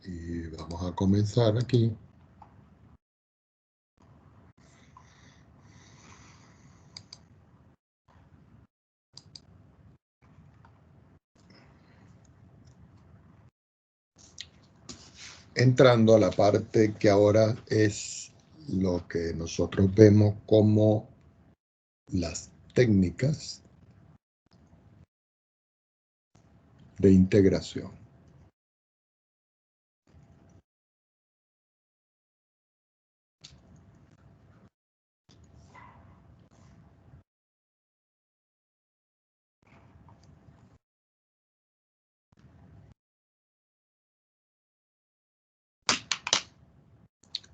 Y vamos a comenzar aquí. Entrando a la parte que ahora es lo que nosotros vemos como las técnicas de integración.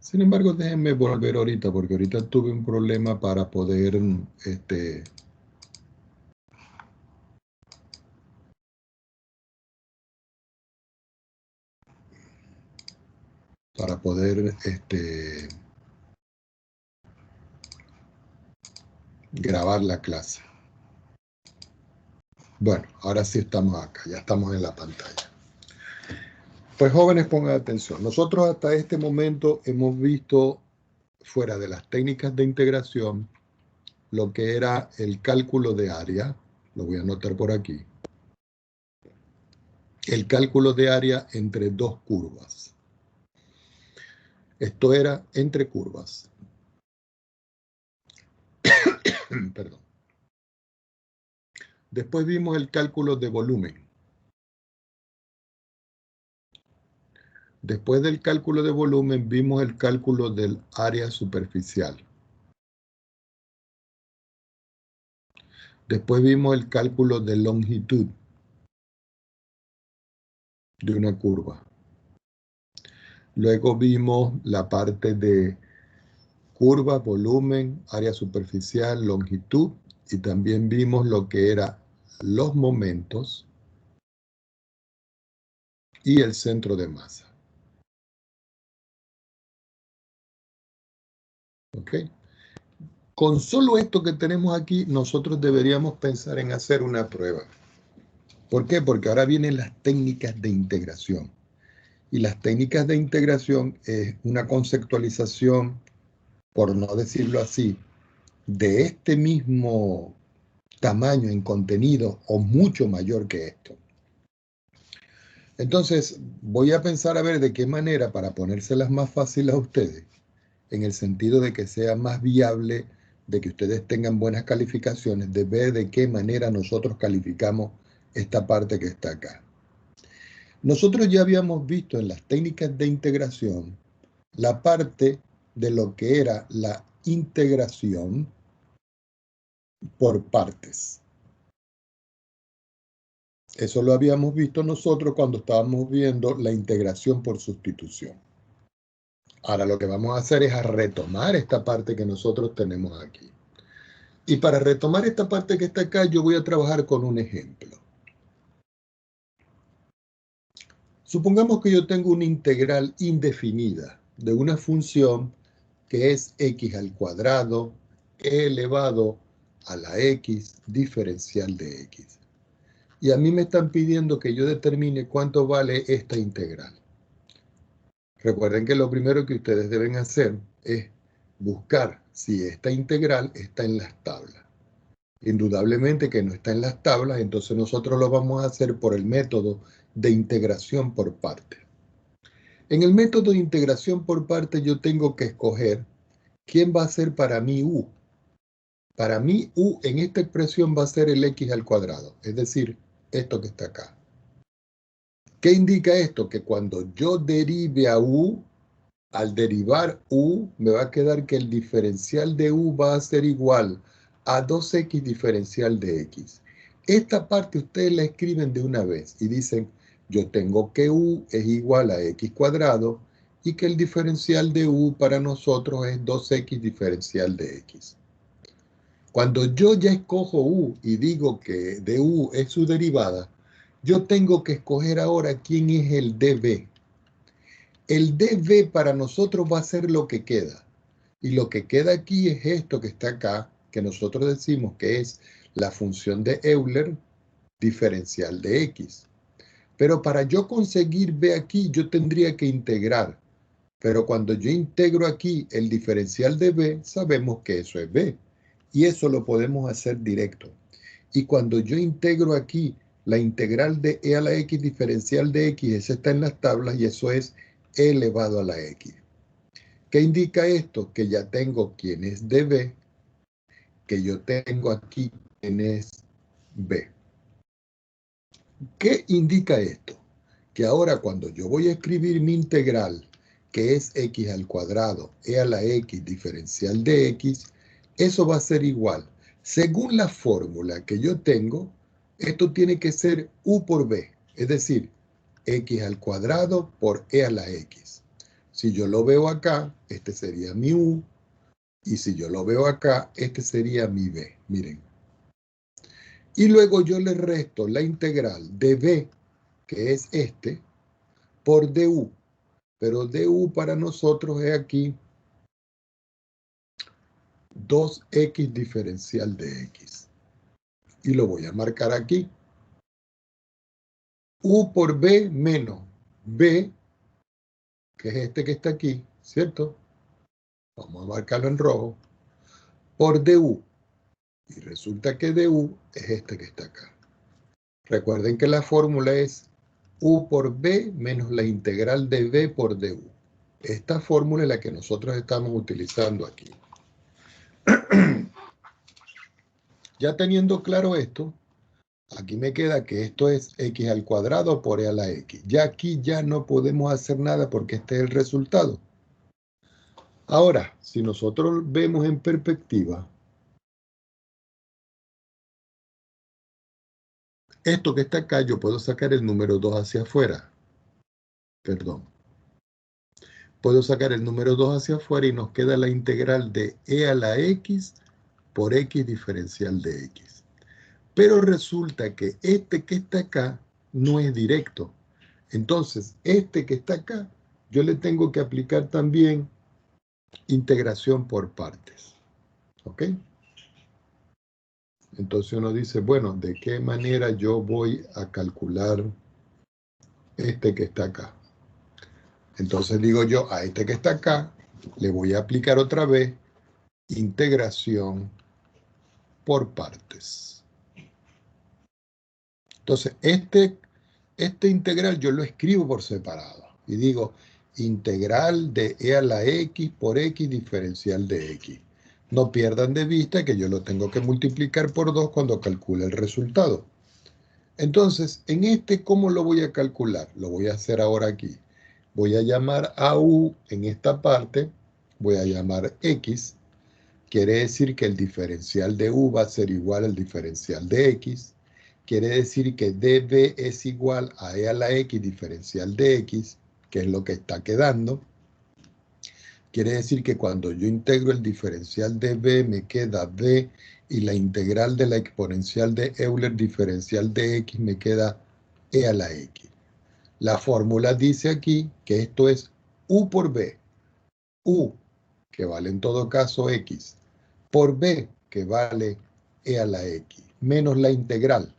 Sin embargo, déjenme volver ahorita, porque ahorita tuve un problema para poder grabar la clase. Bueno, ahora sí estamos acá, ya estamos en la pantalla. Pues jóvenes, pongan atención. Nosotros hasta este momento hemos visto, fuera de las técnicas de integración, lo que era el cálculo de área. Lo voy a anotar por aquí. El cálculo de área entre dos curvas. Esto era entre curvas. Perdón. Después vimos el cálculo de volumen. Después del cálculo de volumen vimos el cálculo del área superficial. Después vimos el cálculo de longitud de una curva. Luego vimos la parte de curva, volumen, área superficial, longitud, y también vimos lo que eran los momentos y el centro de masa. ¿Ok? Con solo esto que tenemos aquí, nosotros deberíamos pensar en hacer una prueba. ¿Por qué? Porque ahora vienen las técnicas de integración. Y las técnicas de integración es una conceptualización, por no decirlo así, de este mismo tamaño en contenido o mucho mayor que esto. Entonces, voy a pensar a ver de qué manera, para ponérselas más fáciles a ustedes, en el sentido de que sea más viable, de que ustedes tengan buenas calificaciones, de ver de qué manera nosotros calificamos esta parte que está acá. Nosotros ya habíamos visto en las técnicas de integración la parte de lo que era la integración por partes. Eso lo habíamos visto nosotros cuando estábamos viendo la integración por sustitución. Ahora lo que vamos a hacer es a retomar esta parte que nosotros tenemos aquí. Y para retomar esta parte que está acá, yo voy a trabajar con un ejemplo. Supongamos que yo tengo una integral indefinida de una función que es x al cuadrado elevado a la x diferencial de x. Y a mí me están pidiendo que yo determine cuánto vale esta integral. Recuerden que lo primero que ustedes deben hacer es buscar si esta integral está en las tablas. Indudablemente que no está en las tablas, entonces nosotros lo vamos a hacer por el método de integración por partes. En el método de integración por partes yo tengo que escoger quién va a ser para mí u. Para mí u en esta expresión va a ser el x al cuadrado, es decir, esto que está acá. ¿Qué indica esto? Que cuando yo derive a u, al derivar u, me va a quedar que el diferencial de u va a ser igual a 2x diferencial de x. Esta parte ustedes la escriben de una vez y dicen, yo tengo que u es igual a x cuadrado y que el diferencial de u para nosotros es 2x diferencial de x. Cuando yo ya escojo u y digo que de u es su derivada, yo tengo que escoger ahora quién es el dv. El dv para nosotros va a ser lo que queda. Y lo que queda aquí es esto que está acá, que nosotros decimos que es la función de Euler diferencial de x. Pero para yo conseguir b aquí, yo tendría que integrar. Pero cuando yo integro aquí el diferencial de b, sabemos que eso es b. Y eso lo podemos hacer directo. Y cuando yo integro aquí la integral de e a la x diferencial de x, esa está en las tablas y eso es e elevado a la x. ¿Qué indica esto? Que ya tengo quién es db, que yo tengo aquí quién es b. ¿Qué indica esto? Que ahora cuando yo voy a escribir mi integral, que es x al cuadrado, e a la x diferencial de x, eso va a ser igual. Según la fórmula que yo tengo, esto tiene que ser u por b, es decir, x al cuadrado por e a la x. Si yo lo veo acá, este sería mi u, y si yo lo veo acá, este sería mi b. Miren. Y luego yo le resto la integral de b, que es este, por du. Pero du para nosotros es aquí 2x diferencial de x. Y lo voy a marcar aquí. U por b menos b, que es este que está aquí, ¿cierto? Vamos a marcarlo en rojo. Por du. Y resulta que du es este que está acá. Recuerden que la fórmula es u por b menos la integral de b por du. Esta fórmula es la que nosotros estamos utilizando aquí. Ya teniendo claro esto, aquí me queda que esto es x al cuadrado por e a la x. Ya aquí ya no podemos hacer nada porque este es el resultado. Ahora, si nosotros vemos en perspectiva, esto que está acá, yo puedo sacar el número 2 hacia afuera. Perdón. Puedo sacar el número 2 hacia afuera y nos queda la integral de e a la x por x diferencial de x. Pero resulta que este que está acá no es directo. Entonces, este que está acá, yo le tengo que aplicar también integración por partes. ¿Ok? Entonces uno dice, bueno, ¿de qué manera yo voy a calcular este que está acá? Entonces digo yo, a este que está acá, le voy a aplicar otra vez integración por partes. Entonces, este integral yo lo escribo por separado. Y digo, integral de e a la x por x diferencial de x. No pierdan de vista que yo lo tengo que multiplicar por 2 cuando calcule el resultado. Entonces, en este, ¿cómo lo voy a calcular? Lo voy a hacer ahora aquí. Voy a llamar a u en esta parte, voy a llamar x. Quiere decir que el diferencial de u va a ser igual al diferencial de x. Quiere decir que db es igual a e a la x diferencial de x, que es lo que está quedando. Quiere decir que cuando yo integro el diferencial de b, me queda b, y la integral de la exponencial de Euler diferencial de x me queda e a la x. La fórmula dice aquí que esto es u por b. U, que vale en todo caso x, por b, que vale e a la x, menos la integral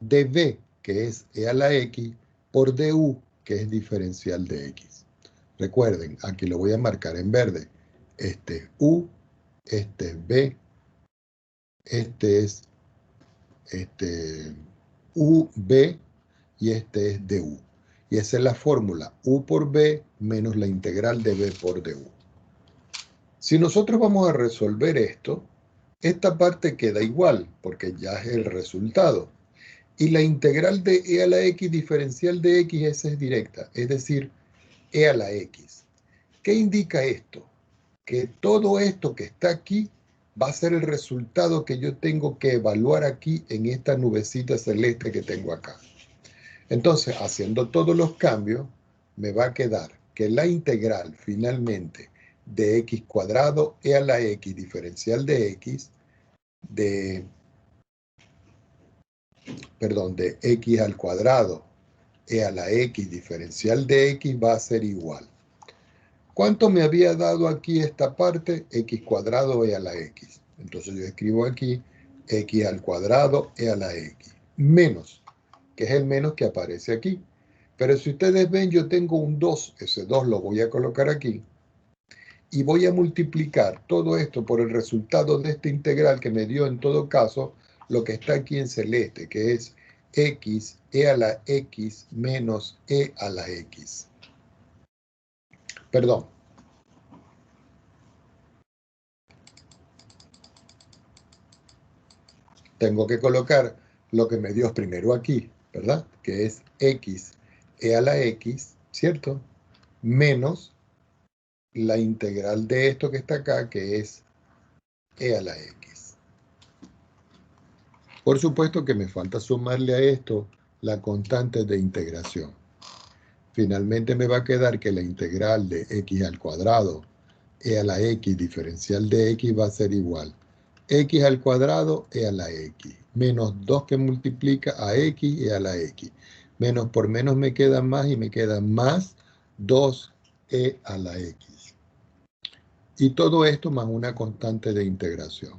de b, que es e a la x, por du, que es diferencial de x. Recuerden, aquí lo voy a marcar en verde. Este es u, este es b, este es ub y este es du. Y esa es la fórmula, u por b menos la integral de b por du. Si nosotros vamos a resolver esto, esta parte queda igual, porque ya es el resultado. Y la integral de e a la x diferencial de x, esa es directa, es decir, e a la x. ¿Qué indica esto? Que todo esto que está aquí va a ser el resultado que yo tengo que evaluar aquí en esta nubecita celeste que tengo acá. Entonces, haciendo todos los cambios, me va a quedar que la integral finalmente de x cuadrado e a la x diferencial de x de x al cuadrado e a la x diferencial de x va a ser igual. ¿Cuánto me había dado aquí esta parte? X cuadrado e a la x. Entonces yo escribo aquí x al cuadrado e a la x. Menos, que es el menos que aparece aquí. Pero si ustedes ven, yo tengo un 2, ese 2 lo voy a colocar aquí, y voy a multiplicar todo esto por el resultado de esta integral que me dio en todo caso lo que está aquí en celeste, que es x e a la x menos e a la x. Perdón. Tengo que colocar lo que me dio primero aquí, ¿verdad? Que es x e a la x, ¿cierto? Menos la integral de esto que está acá, que es e a la x. Por supuesto que me falta sumarle a esto la constante de integración. Finalmente me va a quedar que la integral de x al cuadrado e a la x diferencial de x va a ser igual x al cuadrado e a la x, menos 2 que multiplica a x e a la x. Menos por menos me queda más y me queda más 2e a la x. Y todo esto más una constante de integración.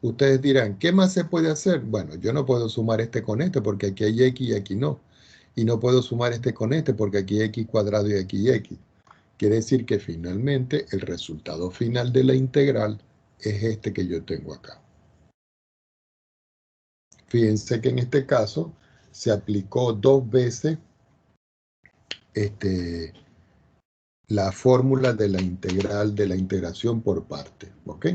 Ustedes dirán, ¿qué más se puede hacer? Bueno, yo no puedo sumar este con este porque aquí hay x y aquí no. Y no puedo sumar este con este porque aquí hay x cuadrado y aquí hay x. Quiere decir que finalmente el resultado final de la integral es este que yo tengo acá. Fíjense que en este caso se aplicó 2 veces la fórmula de la integral de la integración por parte, ¿ok?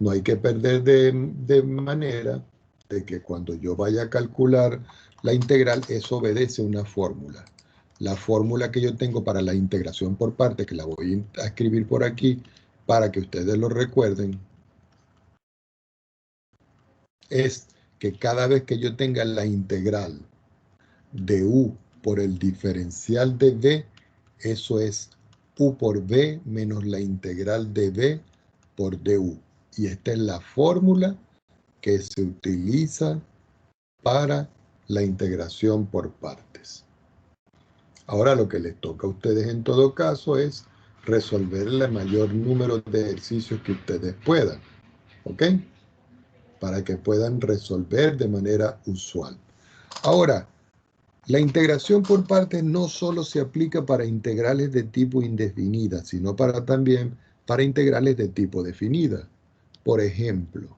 No hay que perder de manera de que cuando yo vaya a calcular la integral, eso obedece una fórmula. La fórmula que yo tengo para la integración por parte, que la voy a escribir por aquí para que ustedes lo recuerden, es que cada vez que yo tenga la integral de u por el diferencial de b, eso es u por b menos la integral de b por du. Y esta es la fórmula que se utiliza para la integración por partes. Ahora lo que les toca a ustedes en todo caso es resolver el mayor número de ejercicios que ustedes puedan, ¿ok? Para que puedan resolver de manera usual. Ahora, la integración por partes no solo se aplica para integrales de tipo indefinida, sino también para integrales de tipo definida. Por ejemplo,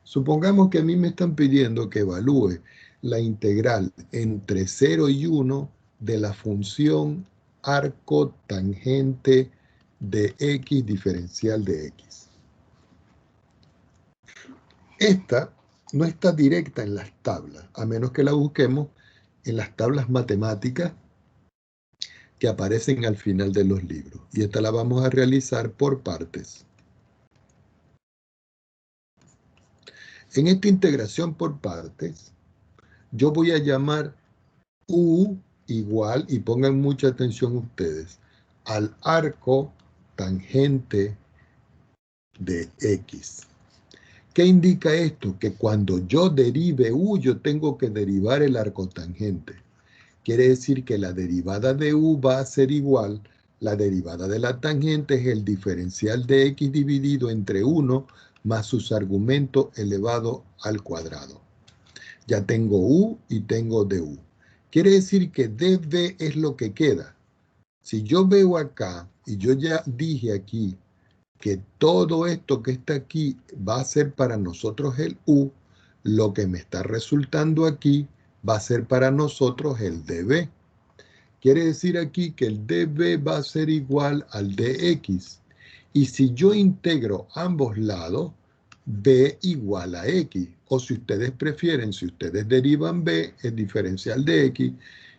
supongamos que a mí me están pidiendo que evalúe la integral entre 0 y 1 de la función arco tangente de x diferencial de x. Esta no está directa en las tablas, a menos que la busquemos en las tablas matemáticas que aparecen al final de los libros. Y esta la vamos a realizar por partes. En esta integración por partes, yo voy a llamar u igual, y pongan mucha atención ustedes, al arco tangente de x. ¿Qué indica esto? Que cuando yo derive u, yo tengo que derivar el arco tangente. Quiere decir que la derivada de u va a ser igual, la derivada de la tangente es el diferencial de x dividido entre 1 más sus argumentos elevado al cuadrado. Ya tengo u y tengo du. Quiere decir que dv es lo que queda. Si yo veo acá, y yo ya dije aquí, que todo esto que está aquí va a ser para nosotros el u, lo que me está resultando aquí va a ser para nosotros el dv. Quiere decir aquí que el dv va a ser igual al dx. Y si yo integro ambos lados, b igual a x. O si ustedes prefieren, si ustedes derivan b, es diferencial de x.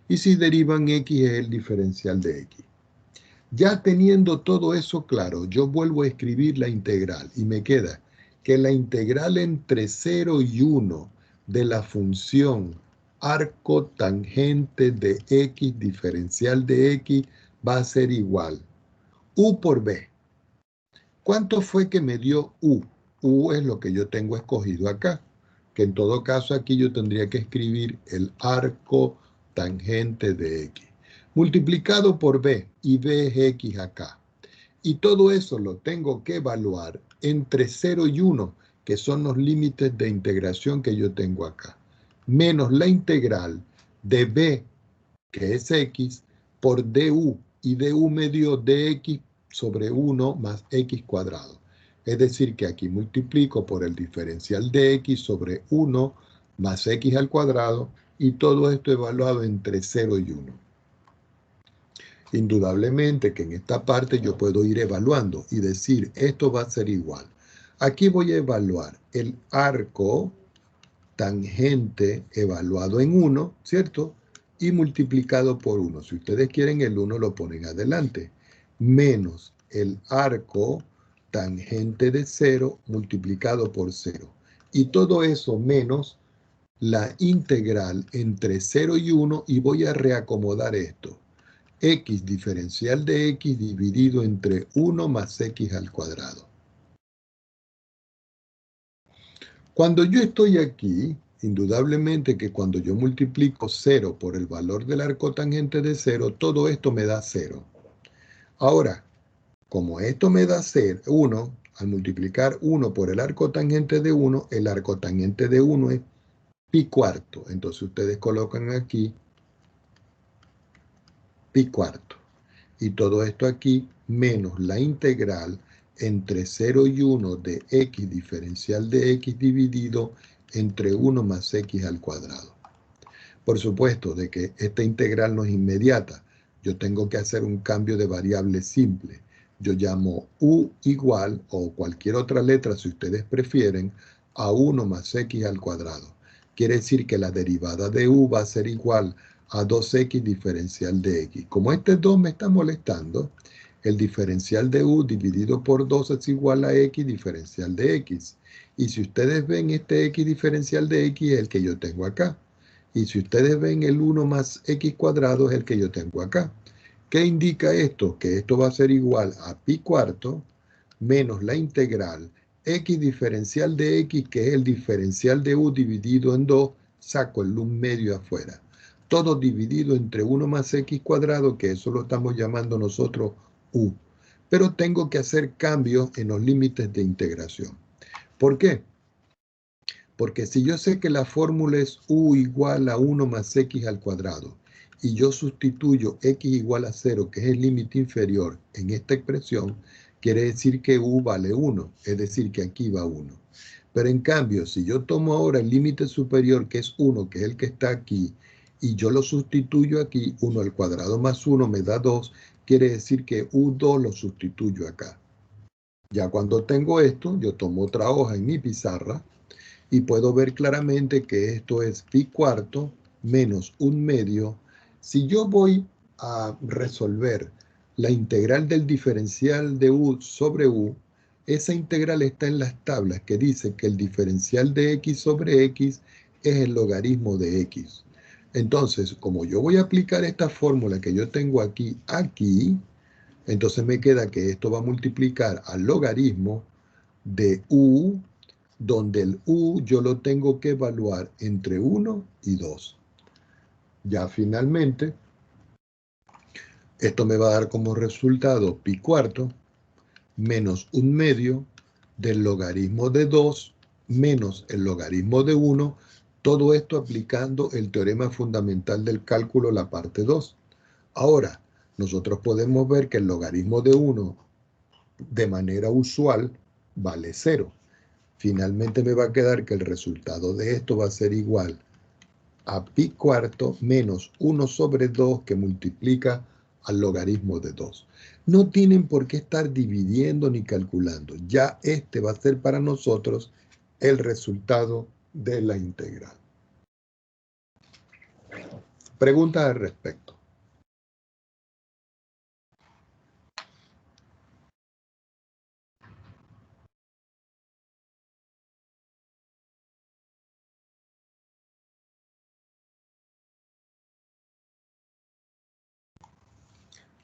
Y si derivan x, es el diferencial de x. Ya teniendo todo eso claro, yo vuelvo a escribir la integral y me queda que la integral entre 0 y 1 de la función arco tangente de x diferencial de x va a ser igual u por b. ¿Cuánto fue que me dio u? U es lo que yo tengo escogido acá, que en todo caso aquí yo tendría que escribir el arco tangente de x, multiplicado por b, y b es x acá. Y todo eso lo tengo que evaluar entre 0 y 1, que son los límites de integración que yo tengo acá, menos la integral de b, que es x, por du, y du me dio dx sobre 1 más x cuadrado. Es decir, que aquí multiplico por el diferencial de x sobre 1 más x al cuadrado, y todo esto evaluado entre 0 y 1. Indudablemente que en esta parte yo puedo ir evaluando y decir, esto va a ser igual. Aquí voy a evaluar el arco tangente evaluado en 1, ¿cierto? Y multiplicado por 1. Si ustedes quieren, el 1 lo ponen adelante. Menos el arco tangente de 0 multiplicado por 0. Y todo eso menos la integral entre 0 y 1, y voy a reacomodar esto. X diferencial de x dividido entre 1 más x al cuadrado. Cuando yo estoy aquí, indudablemente que cuando yo multiplico 0 por el valor del arco tangente de 0, todo esto me da 0. Ahora, como esto me da 1, al multiplicar 1 por el arco tangente de 1, el arco tangente de 1 es pi cuarto. Entonces ustedes colocan aquí pi cuarto. Y todo esto aquí menos la integral entre 0 y 1 de x diferencial de x dividido entre 1 más x al cuadrado. Por supuesto, de que esta integral no es inmediata. Yo tengo que hacer un cambio de variable simple. Yo llamo u igual, o cualquier otra letra si ustedes prefieren, a 1 más x al cuadrado. Quiere decir que la derivada de u va a ser igual a 2x diferencial de x. Como este 2 me está molestando, el diferencial de u dividido por 2 es igual a x diferencial de x. Y si ustedes ven, este x diferencial de x es el que yo tengo acá. Y si ustedes ven, el 1 más x cuadrado es el que yo tengo acá. ¿Qué indica esto? Que esto va a ser igual a pi cuarto menos la integral x diferencial de x, que es el diferencial de u dividido en 2, saco el 1 medio afuera. Todo dividido entre 1 más x cuadrado, que eso lo estamos llamando nosotros u. Pero tengo que hacer cambios en los límites de integración. ¿Por qué? Porque si yo sé que la fórmula es u igual a 1 más x al cuadrado, y yo sustituyo x igual a 0, que es el límite inferior, en esta expresión, quiere decir que u vale 1, es decir, que aquí va 1. Pero en cambio, si yo tomo ahora el límite superior, que es 1, que es el que está aquí, y yo lo sustituyo aquí, 1 al cuadrado más 1 me da 2, quiere decir que u2 lo sustituyo acá. Ya cuando tengo esto, yo tomo otra hoja en mi pizarra, y puedo ver claramente que esto es pi cuarto menos 1 medio. Si yo voy a resolver la integral del diferencial de u sobre u, esa integral está en las tablas que dice que el diferencial de x sobre x es el logaritmo de x. Entonces, como yo voy a aplicar esta fórmula que yo tengo aquí, entonces me queda que esto va a multiplicar al logaritmo de u, donde el u yo lo tengo que evaluar entre 1 y 2. Ya finalmente, esto me va a dar como resultado pi cuarto menos 1 medio del logaritmo de 2 menos el logaritmo de 1, todo esto aplicando el teorema fundamental del cálculo, la parte 2. Ahora, nosotros podemos ver que el logaritmo de 1 de manera usual vale 0. Finalmente me va a quedar que el resultado de esto va a ser igual a pi cuarto menos 1 sobre 2 que multiplica al logaritmo de 2. No tienen por qué estar dividiendo ni calculando. Ya este va a ser para nosotros el resultado de la integral. Preguntas al respecto.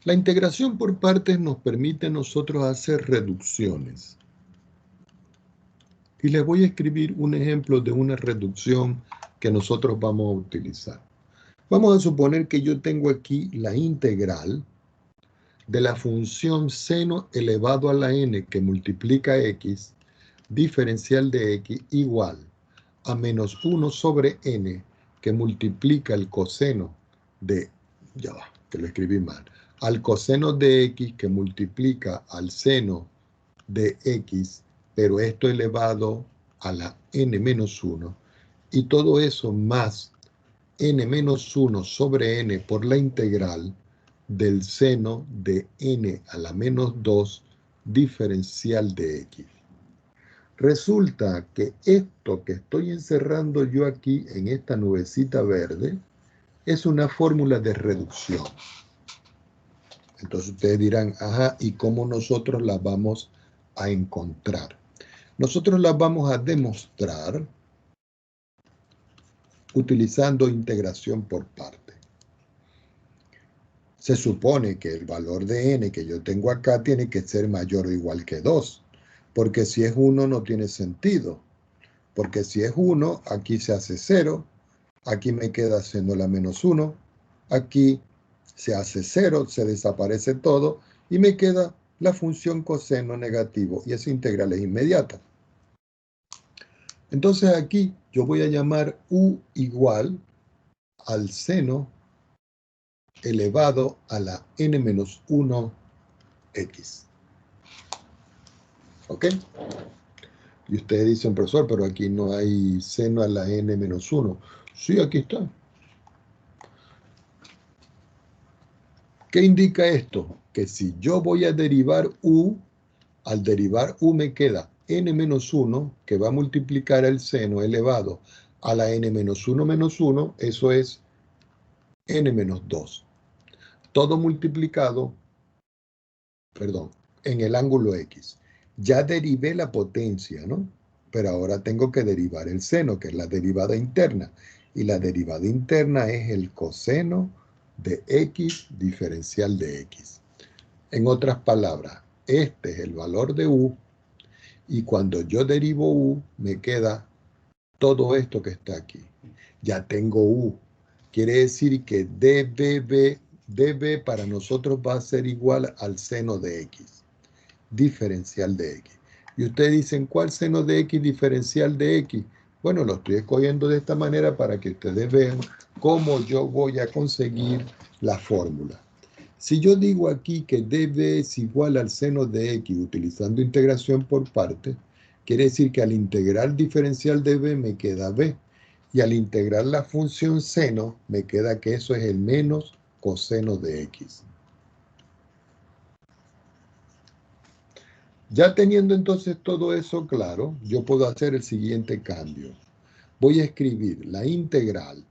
La integración por partes nos permite a nosotros hacer reducciones. Y les voy a escribir un ejemplo de una reducción que nosotros vamos a utilizar. Vamos a suponer que yo tengo aquí la integral de la función seno elevado a la n que multiplica x, diferencial de x, igual a menos 1 sobre n que multiplica el coseno de ya va, que lo escribí mal, al coseno de x que multiplica al seno de x, pero esto elevado a la n-1, y todo eso más n-1 sobre n por la integral del seno de n a la menos 2 diferencial de x. Resulta que esto que estoy encerrando yo aquí en esta nubecita verde es una fórmula de reducción. Entonces ustedes dirán, ajá, ¿y cómo nosotros la vamos a encontrar? Nosotros la vamos a demostrar utilizando integración por parte. Se supone que el valor de n que yo tengo acá tiene que ser mayor o igual que 2, porque si es 1 no tiene sentido, porque si es 1, aquí se hace 0, aquí me queda siendo la menos 1, aquí se hace 0, se desaparece todo, y me queda la función coseno negativo, y esa integral es inmediata. Entonces aquí yo voy a llamar u igual al seno elevado a la n-1 x. ¿Ok? Y ustedes dicen, profesor, pero aquí no hay seno a la n-1. Sí, aquí está. ¿Qué indica esto? Que si yo voy a derivar u, al derivar u me queda n-1, que va a multiplicar el seno elevado a la n-1 menos 1, eso es n-2. Todo multiplicado, perdón, en el ángulo x. Ya derivé la potencia, ¿no? Pero ahora tengo que derivar el seno, que es la derivada interna. Y la derivada interna es el coseno de x diferencial de x. En otras palabras, este es el valor de u, y cuando yo derivo u, me queda todo esto que está aquí. Ya tengo u. Quiere decir que db para nosotros va a ser igual al seno de x, diferencial de x. Y ustedes dicen, ¿cuál seno de x diferencial de x? Bueno, lo estoy escogiendo de esta manera para que ustedes vean cómo yo voy a conseguir la fórmula. Si yo digo aquí que db es igual al seno de x utilizando integración por parte, quiere decir que al integrar diferencial de b me queda b. Y al integrar la función seno, me queda que eso es el menos coseno de x. Ya teniendo entonces todo eso claro, yo puedo hacer el siguiente cambio. Voy a escribir la integral,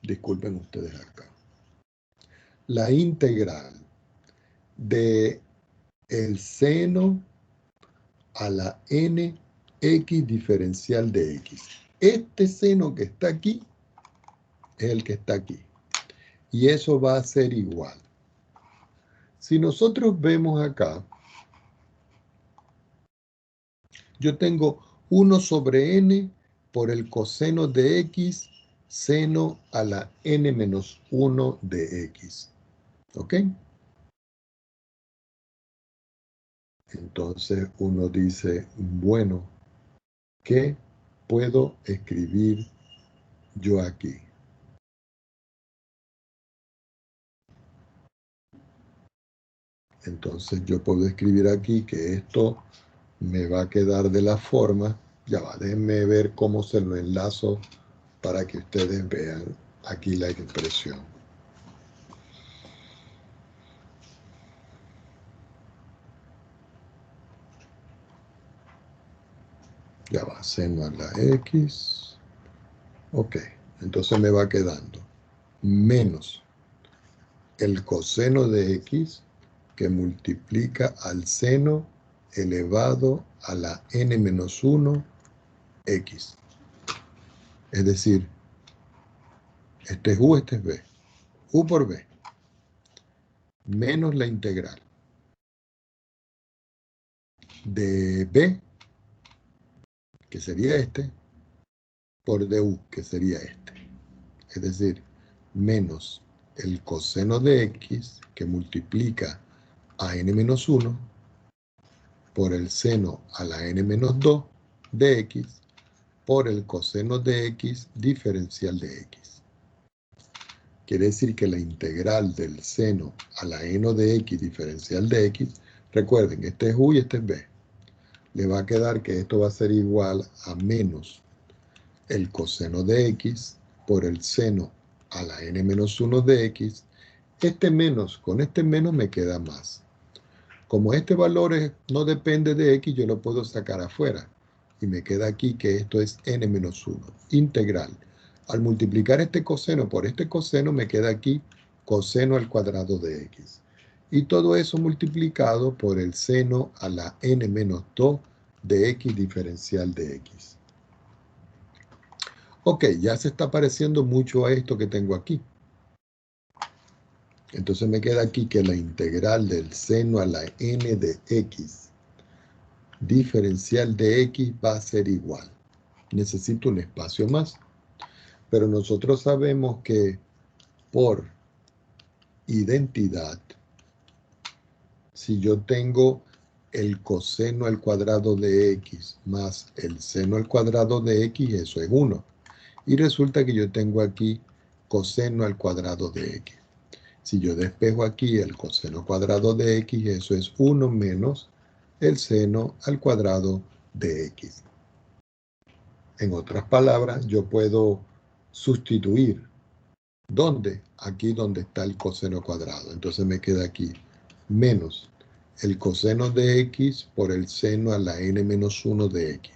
disculpen ustedes acá, la integral de el seno a la n x diferencial de x. Este seno que está aquí es el que está aquí. Y eso va a ser igual. Si nosotros vemos acá, yo tengo 1 sobre n por el coseno de x seno a la n-1 de x. ¿Ok? Entonces uno dice, bueno, ¿qué puedo escribir yo aquí? Entonces yo puedo escribir aquí que esto me va a quedar de la forma, ya va, déjenme ver cómo se lo enlazo para que ustedes vean aquí la expresión. Ya va, seno a la x. Ok, entonces me va quedando menos el coseno de x que multiplica al seno elevado a la n-1 x. Es decir, este es u, este es b. U por b menos la integral de b, que sería este, por du, que sería este. Es decir, menos el coseno de x que multiplica a n-1 por el seno a la n-2 de x por el coseno de x diferencial de x. quiere decir que la integral del seno a la n de x diferencial de x, recuerden, este es u y este es b, le va a quedar que esto va a ser igual a menos el coseno de x por el seno a la n menos 1 de x. Este menos, con este menos me queda más. Como este valor no depende de x, yo lo puedo sacar afuera. Y me queda aquí que esto es n menos 1, integral. Al multiplicar este coseno por este coseno, me queda aquí coseno al cuadrado de x. Y todo eso multiplicado por el seno a la n menos 2 de x diferencial de x. Ok, ya se está pareciendo mucho a esto que tengo aquí. Entonces me queda aquí que la integral del seno a la n de x diferencial de x va a ser igual. Necesito un espacio más. Pero nosotros sabemos que por identidad, si yo tengo el coseno al cuadrado de x más el seno al cuadrado de x, eso es 1. Y resulta que yo tengo aquí coseno al cuadrado de x. Si yo despejo aquí el coseno cuadrado de x, eso es 1 menos el seno al cuadrado de x. En otras palabras, yo puedo sustituir. ¿Dónde? Aquí donde está el coseno cuadrado. Entonces me queda aquí menos el coseno de x por el seno a la n menos 1 de x,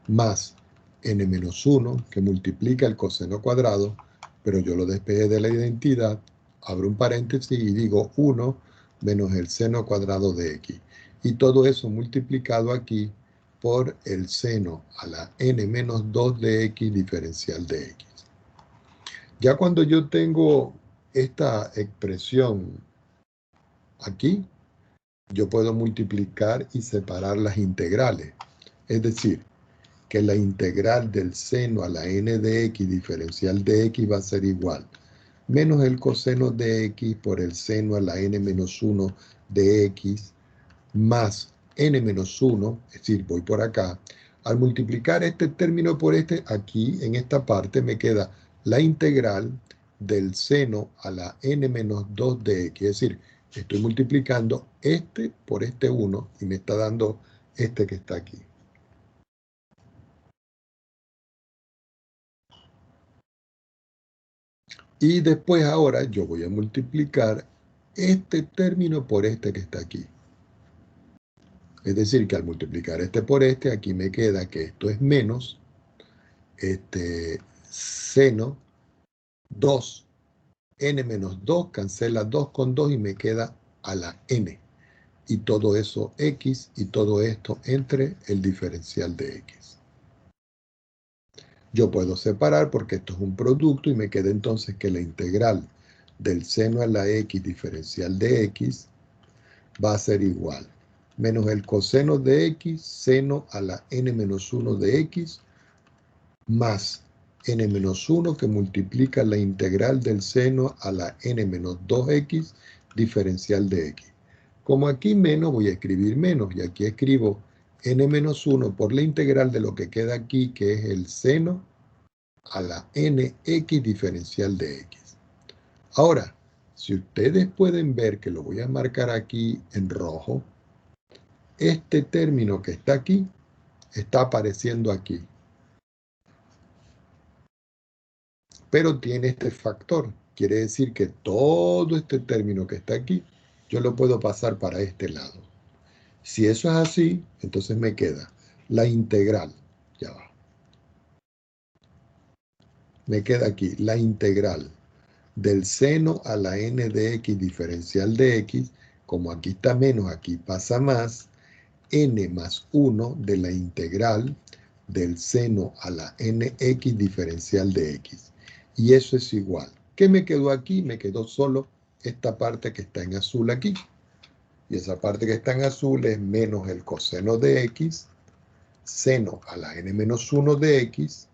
más n menos 1, que multiplica el coseno cuadrado, pero yo lo despejé de la identidad, abro un paréntesis y digo 1 menos el seno cuadrado de x. Y todo eso multiplicado aquí por el seno a la n menos 2 de x diferencial de x. Ya cuando yo tengo esta expresión aquí, yo puedo multiplicar y separar las integrales. Es decir, que la integral del seno a la n de x diferencial de x va a ser igual menos el coseno de x por el seno a la n menos 1 de x más n menos 1, es decir, voy por acá. Al multiplicar este término por este, aquí en esta parte me queda la integral del seno a la n menos 2 de x. Es decir, estoy multiplicando este por este 1 y me está dando este que está aquí. Y después ahora yo voy a multiplicar este término por este que está aquí. Es decir, que al multiplicar este por este, aquí me queda que esto es menos seno 2, n menos 2, cancela 2 con 2 y me queda a la n. Y todo eso x y todo esto entre el diferencial de x. Yo puedo separar porque esto es un producto y me queda entonces que la integral del seno a la x diferencial de x va a ser igual menos el coseno de x seno a la n menos 1 de x más n menos 1 que multiplica la integral del seno a la n menos 2x diferencial de x. Como aquí menos, voy a escribir menos y aquí escribo n menos 1 por la integral de lo que queda aquí, que es el seno a la nx diferencial de x. Ahora, si ustedes pueden ver que lo voy a marcar aquí en rojo, este término que está aquí está apareciendo aquí. Pero tiene este factor. Quiere decir que todo este término que está aquí, yo lo puedo pasar para este lado. Si eso es así, entonces me queda la integral. Ya va. Me queda aquí la integral del seno a la n de x diferencial de x. Como aquí está menos, aquí pasa más. N más 1 de la integral del seno a la nx diferencial de x. Y eso es igual. ¿Qué me quedó aquí? Me quedó solo esta parte que está en azul aquí. Y esa parte que está en azul es menos el coseno de x, seno a la n menos 1 de x,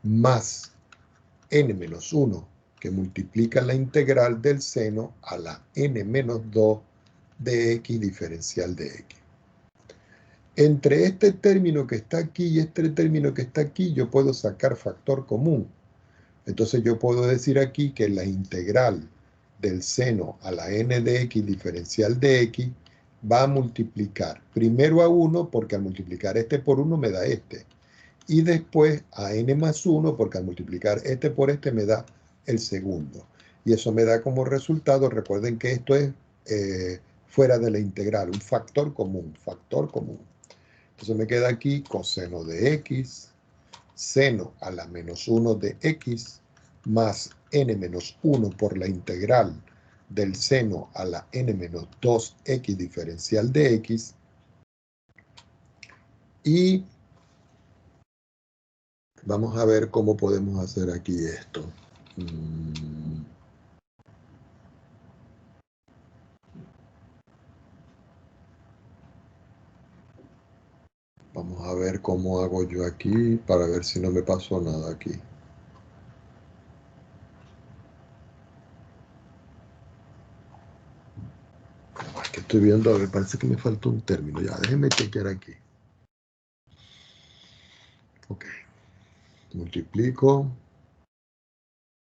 más n menos 1, que multiplica la integral del seno a la n menos 2 de x diferencial de x. Entre este término que está aquí y este término que está aquí, yo puedo sacar factor común. Entonces yo puedo decir aquí que la integral del seno a la n de x diferencial de x va a multiplicar primero a 1 porque al multiplicar este por 1 me da este. Y después a n más 1 porque al multiplicar este por este me da el segundo. Y eso me da como resultado, recuerden que esto es fuera de la integral, un factor común, factor común. Entonces me queda aquí coseno de x, seno a la menos 1 de x, más n menos 1 por la integral del seno a la n menos 2x diferencial de x. Y vamos a ver cómo podemos hacer aquí esto. Vamos a ver cómo hago yo aquí para ver si no me pasó nada aquí. Es que estoy viendo, a ver, parece que me falta un término. Ya, déjenme chequear aquí. Ok. Multiplico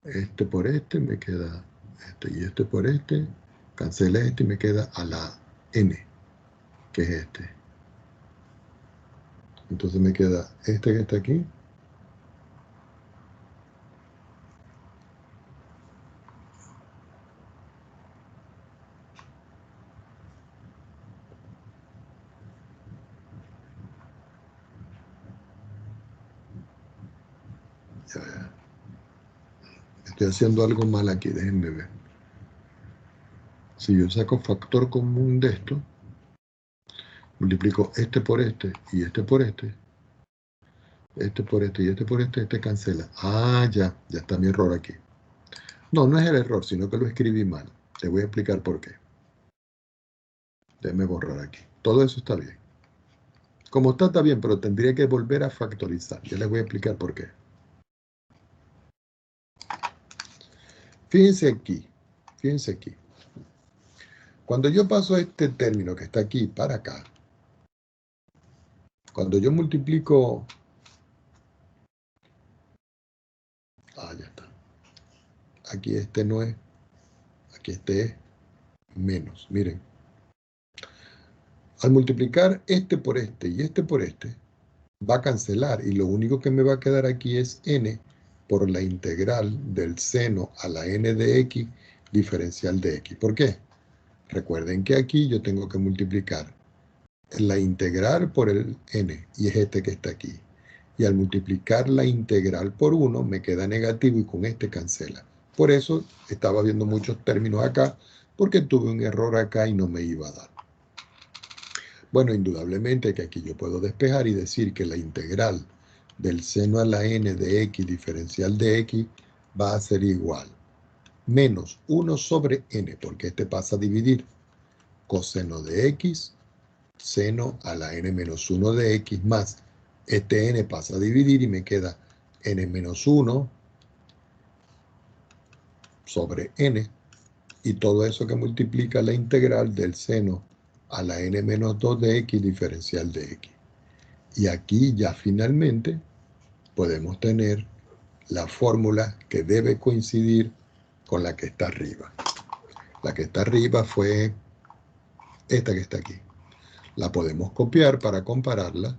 este por este, me queda este y este por este. Cancela este y me queda a la n, que es este. Entonces me queda este que está aquí. Ya. Estoy haciendo algo mal aquí, déjenme ver. Si yo saco factor común de esto, multiplico este por este y este por este por este y este por este cancela. Ah, ya está mi error aquí. No, no es el error, sino que lo escribí mal. Te voy a explicar por qué. Déjame borrar aquí. Todo eso está bien. Como está bien, pero tendría que volver a factorizar. Ya les voy a explicar por qué. Fíjense aquí. Fíjense aquí. Cuando yo paso este término que está aquí para acá, cuando yo multiplico... Ah, ya está. Aquí este no es. Aquí este es menos. Miren. Al multiplicar este por este y este por este, va a cancelar y lo único que me va a quedar aquí es n por la integral del seno a la n de x diferencial de x. ¿Por qué? Recuerden que aquí yo tengo que multiplicar la integral por el n y es este que está aquí. Y al multiplicar la integral por 1 me queda negativo y con este cancela. Por eso estaba viendo muchos términos acá porque tuve un error acá y no me iba a dar. Bueno, indudablemente que aquí yo puedo despejar y decir que la integral del seno a la n de x diferencial de x va a ser igual menos 1 sobre n, porque este pasa a dividir coseno de x, seno a la n menos 1 de x más este n pasa a dividir y me queda n menos 1 sobre n, y todo eso que multiplica la integral del seno a la n menos 2 de x diferencial de x. Y aquí ya finalmente podemos tener la fórmula que debe coincidir con la que está arriba. La que está arriba fue esta que está aquí. La podemos copiar para compararla.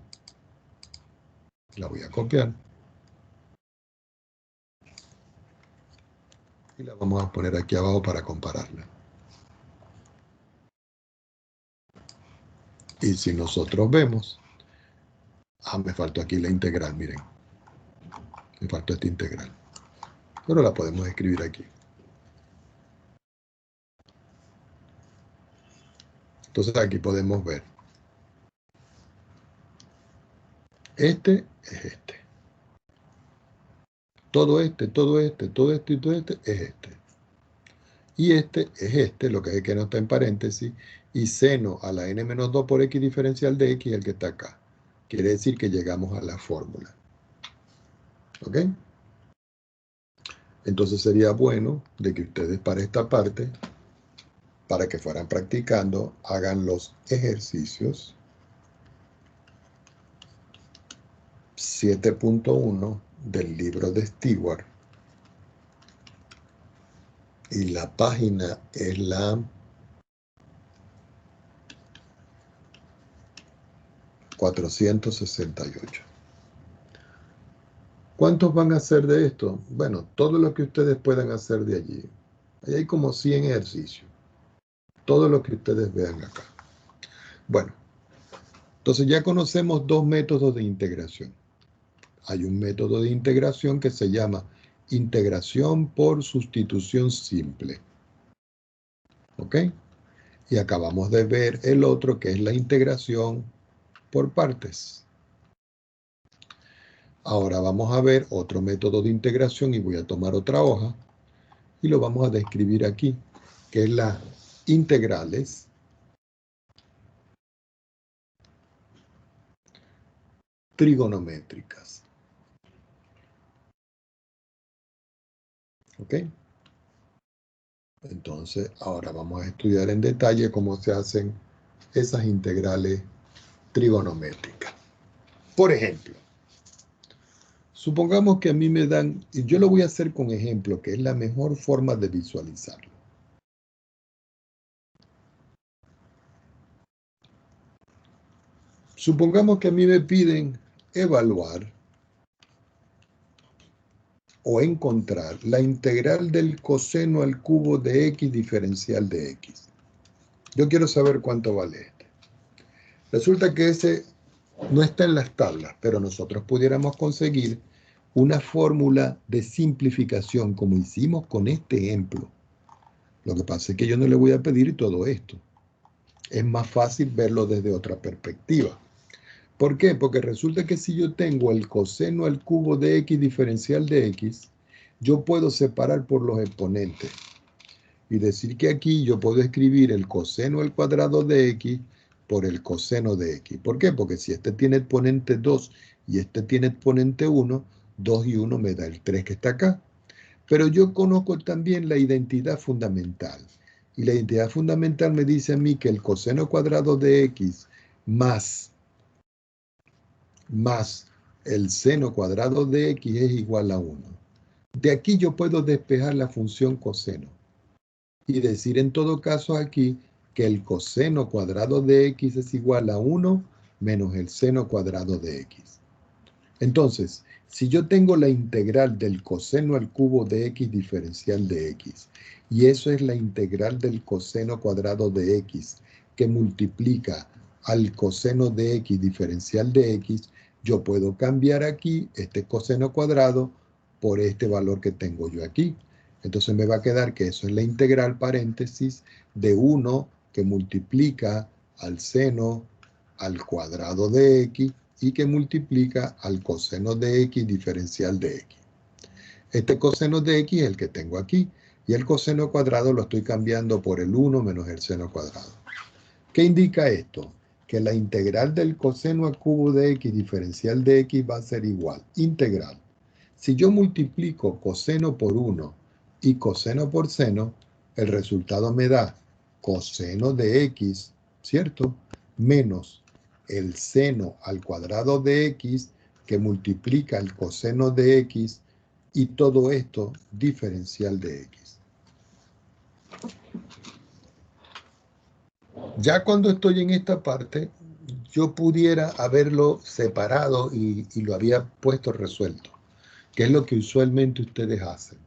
La voy a copiar. Y la vamos a poner aquí abajo para compararla. Y si nosotros vemos, me faltó aquí la integral, miren. Me faltó esta integral. Pero la podemos escribir aquí. Entonces aquí podemos ver. Este es este. Todo este, todo este, todo este y todo este es este. Y este es este, lo que es que no está en paréntesis, y seno a la n menos 2 por x diferencial de x es el que está acá. Quiere decir que llegamos a la fórmula. ¿Ok? Entonces sería bueno de que ustedes para esta parte, para que fueran practicando, hagan los ejercicios 7.1 del libro de Stewart Y la página es la 468. ¿Cuántos van a hacer de esto? Bueno, todo lo que ustedes puedan hacer de allí. Ahí hay como 100 ejercicios. Todo lo que ustedes vean acá. Bueno, entonces ya conocemos dos métodos de integración. Hay un método de integración que se llama integración por sustitución simple. ¿Ok? Y acabamos de ver el otro que es la integración por partes. Ahora vamos a ver otro método de integración y voy a tomar otra hoja y lo vamos a describir aquí, que es las integrales trigonométricas. ¿Ok? Entonces, ahora vamos a estudiar en detalle cómo se hacen esas integrales trigonométricas. Por ejemplo, supongamos que a mí me dan, y yo lo voy a hacer con ejemplo, que es la mejor forma de visualizarlo. Supongamos que a mí me piden evaluar o encontrar la integral del coseno al cubo de x diferencial de x. Yo quiero saber cuánto vale este. Resulta que ese no está en las tablas, pero nosotros pudiéramos conseguir una fórmula de simplificación como hicimos con este ejemplo. Lo que pasa es que yo no le voy a pedir todo esto. Es más fácil verlo desde otra perspectiva. ¿Por qué? Porque resulta que si yo tengo el coseno al cubo de x diferencial de x, yo puedo separar por los exponentes y decir que aquí yo puedo escribir el coseno al cuadrado de x por el coseno de x. ¿Por qué? Porque si este tiene exponente 2 y este tiene exponente 1, 2 y 1 me da el 3 que está acá. Pero yo conozco también la identidad fundamental. Y la identidad fundamental me dice a mí que el coseno cuadrado de x más el seno cuadrado de x es igual a 1. De aquí yo puedo despejar la función coseno y decir en todo caso aquí que el coseno cuadrado de x es igual a 1 menos el seno cuadrado de x. Entonces, si yo tengo la integral del coseno al cubo de x diferencial de x, y eso es la integral del coseno cuadrado de x que multiplica al coseno de x diferencial de x, yo puedo cambiar aquí este coseno cuadrado por este valor que tengo yo aquí. Entonces me va a quedar que eso es la integral paréntesis de 1 que multiplica al seno al cuadrado de x y que multiplica al coseno de x diferencial de x. Este coseno de x es el que tengo aquí y el coseno cuadrado lo estoy cambiando por el 1 menos el seno cuadrado. ¿Qué indica esto? Que la integral del coseno al cubo de x diferencial de x va a ser igual. Integral. Si yo multiplico coseno por 1 y coseno por seno, el resultado me da coseno de x, ¿cierto? Menos el seno al cuadrado de x que multiplica el coseno de x y todo esto diferencial de x. Ya cuando estoy en esta parte, yo pudiera haberlo separado y lo había puesto resuelto, que es lo que usualmente ustedes hacen.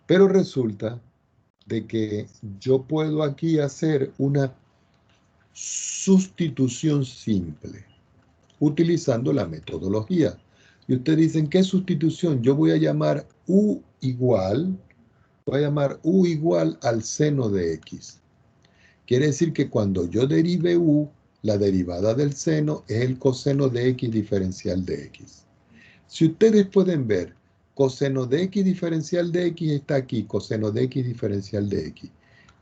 Pero resulta de que yo puedo aquí hacer una sustitución simple utilizando la metodología. Y ustedes dicen, ¿qué sustitución? Yo voy a llamar u igual al seno de x. Quiere decir que cuando yo derive u, la derivada del seno es el coseno de x diferencial de x. Si ustedes pueden ver, coseno de x diferencial de x está aquí, coseno de x diferencial de x.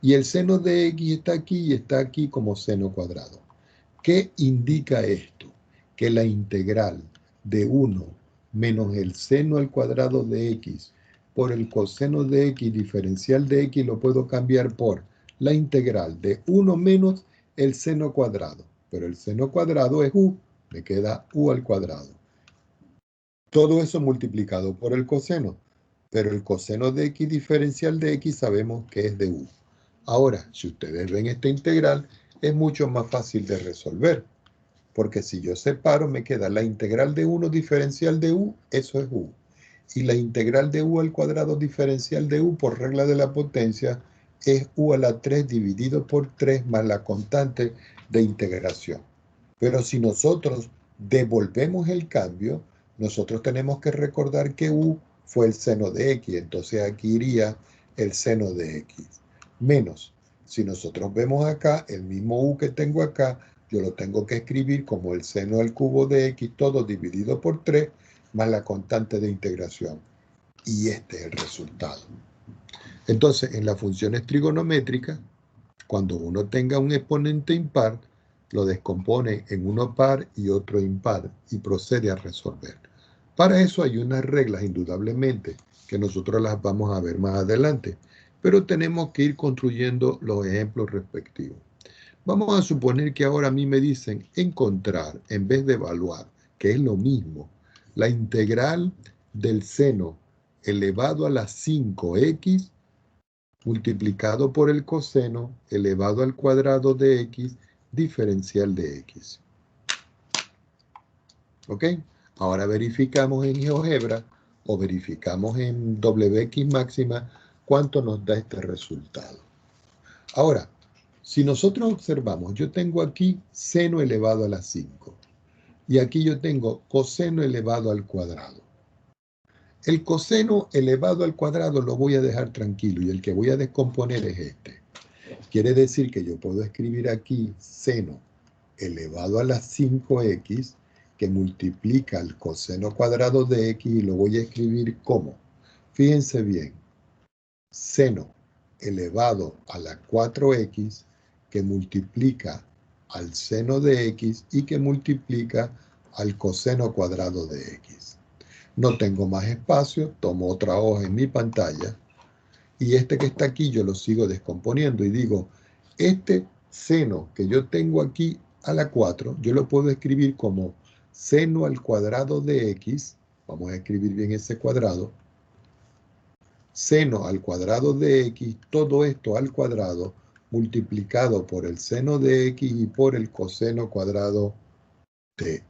Y el seno de x está aquí y está aquí como seno cuadrado. ¿Qué indica esto? Que la integral de 1 menos el seno al cuadrado de x por el coseno de x diferencial de x lo puedo cambiar por la integral de 1 menos el seno cuadrado. Pero el seno cuadrado es u, me queda u al cuadrado. Todo eso multiplicado por el coseno. pero el coseno de x diferencial de x sabemos que es de u. Ahora, si ustedes ven esta integral, es mucho más fácil de resolver, porque si yo separo, me queda la integral de 1 diferencial de u, eso es u. Y la integral de u al cuadrado diferencial de u por regla de la potencia es u a la 3 dividido por 3 más la constante de integración. Pero si nosotros devolvemos el cambio, nosotros tenemos que recordar que u fue el seno de x, entonces aquí iría el seno de x. Menos, si nosotros vemos acá, el mismo u que tengo acá, yo lo tengo que escribir como el seno al cubo de x, todo dividido por 3, más la constante de integración. Y este es el resultado. Entonces, en las funciones trigonométricas, cuando uno tenga un exponente impar, lo descompone en uno par y otro impar y procede a resolver. Para eso hay unas reglas, indudablemente, que nosotros las vamos a ver más adelante, pero tenemos que ir construyendo los ejemplos respectivos. Vamos a suponer que ahora a mí me dicen encontrar, en vez de evaluar, que es lo mismo, la integral del seno elevado a la 5x multiplicado por el coseno elevado al cuadrado de x diferencial de x. ¿Ok? Ahora verificamos en GeoGebra o verificamos en Wx máxima cuánto nos da este resultado. Ahora, si nosotros observamos, yo tengo aquí seno elevado a la 5 y aquí yo tengo coseno elevado al cuadrado. El coseno elevado al cuadrado lo voy a dejar tranquilo y el que voy a descomponer es este. Quiere decir que yo puedo escribir aquí seno elevado a la 5x que multiplica el coseno cuadrado de x y lo voy a escribir como, fíjense bien, seno elevado a la 4x que multiplica al seno de x y que multiplica al coseno cuadrado de x. No tengo más espacio, tomo otra hoja en mi pantalla y este que está aquí yo lo sigo descomponiendo y digo, este seno que yo tengo aquí a la 4, yo lo puedo escribir como seno al cuadrado de x, vamos a escribir bien ese cuadrado, seno al cuadrado de x, todo esto al cuadrado multiplicado por el seno de x y por el coseno cuadrado de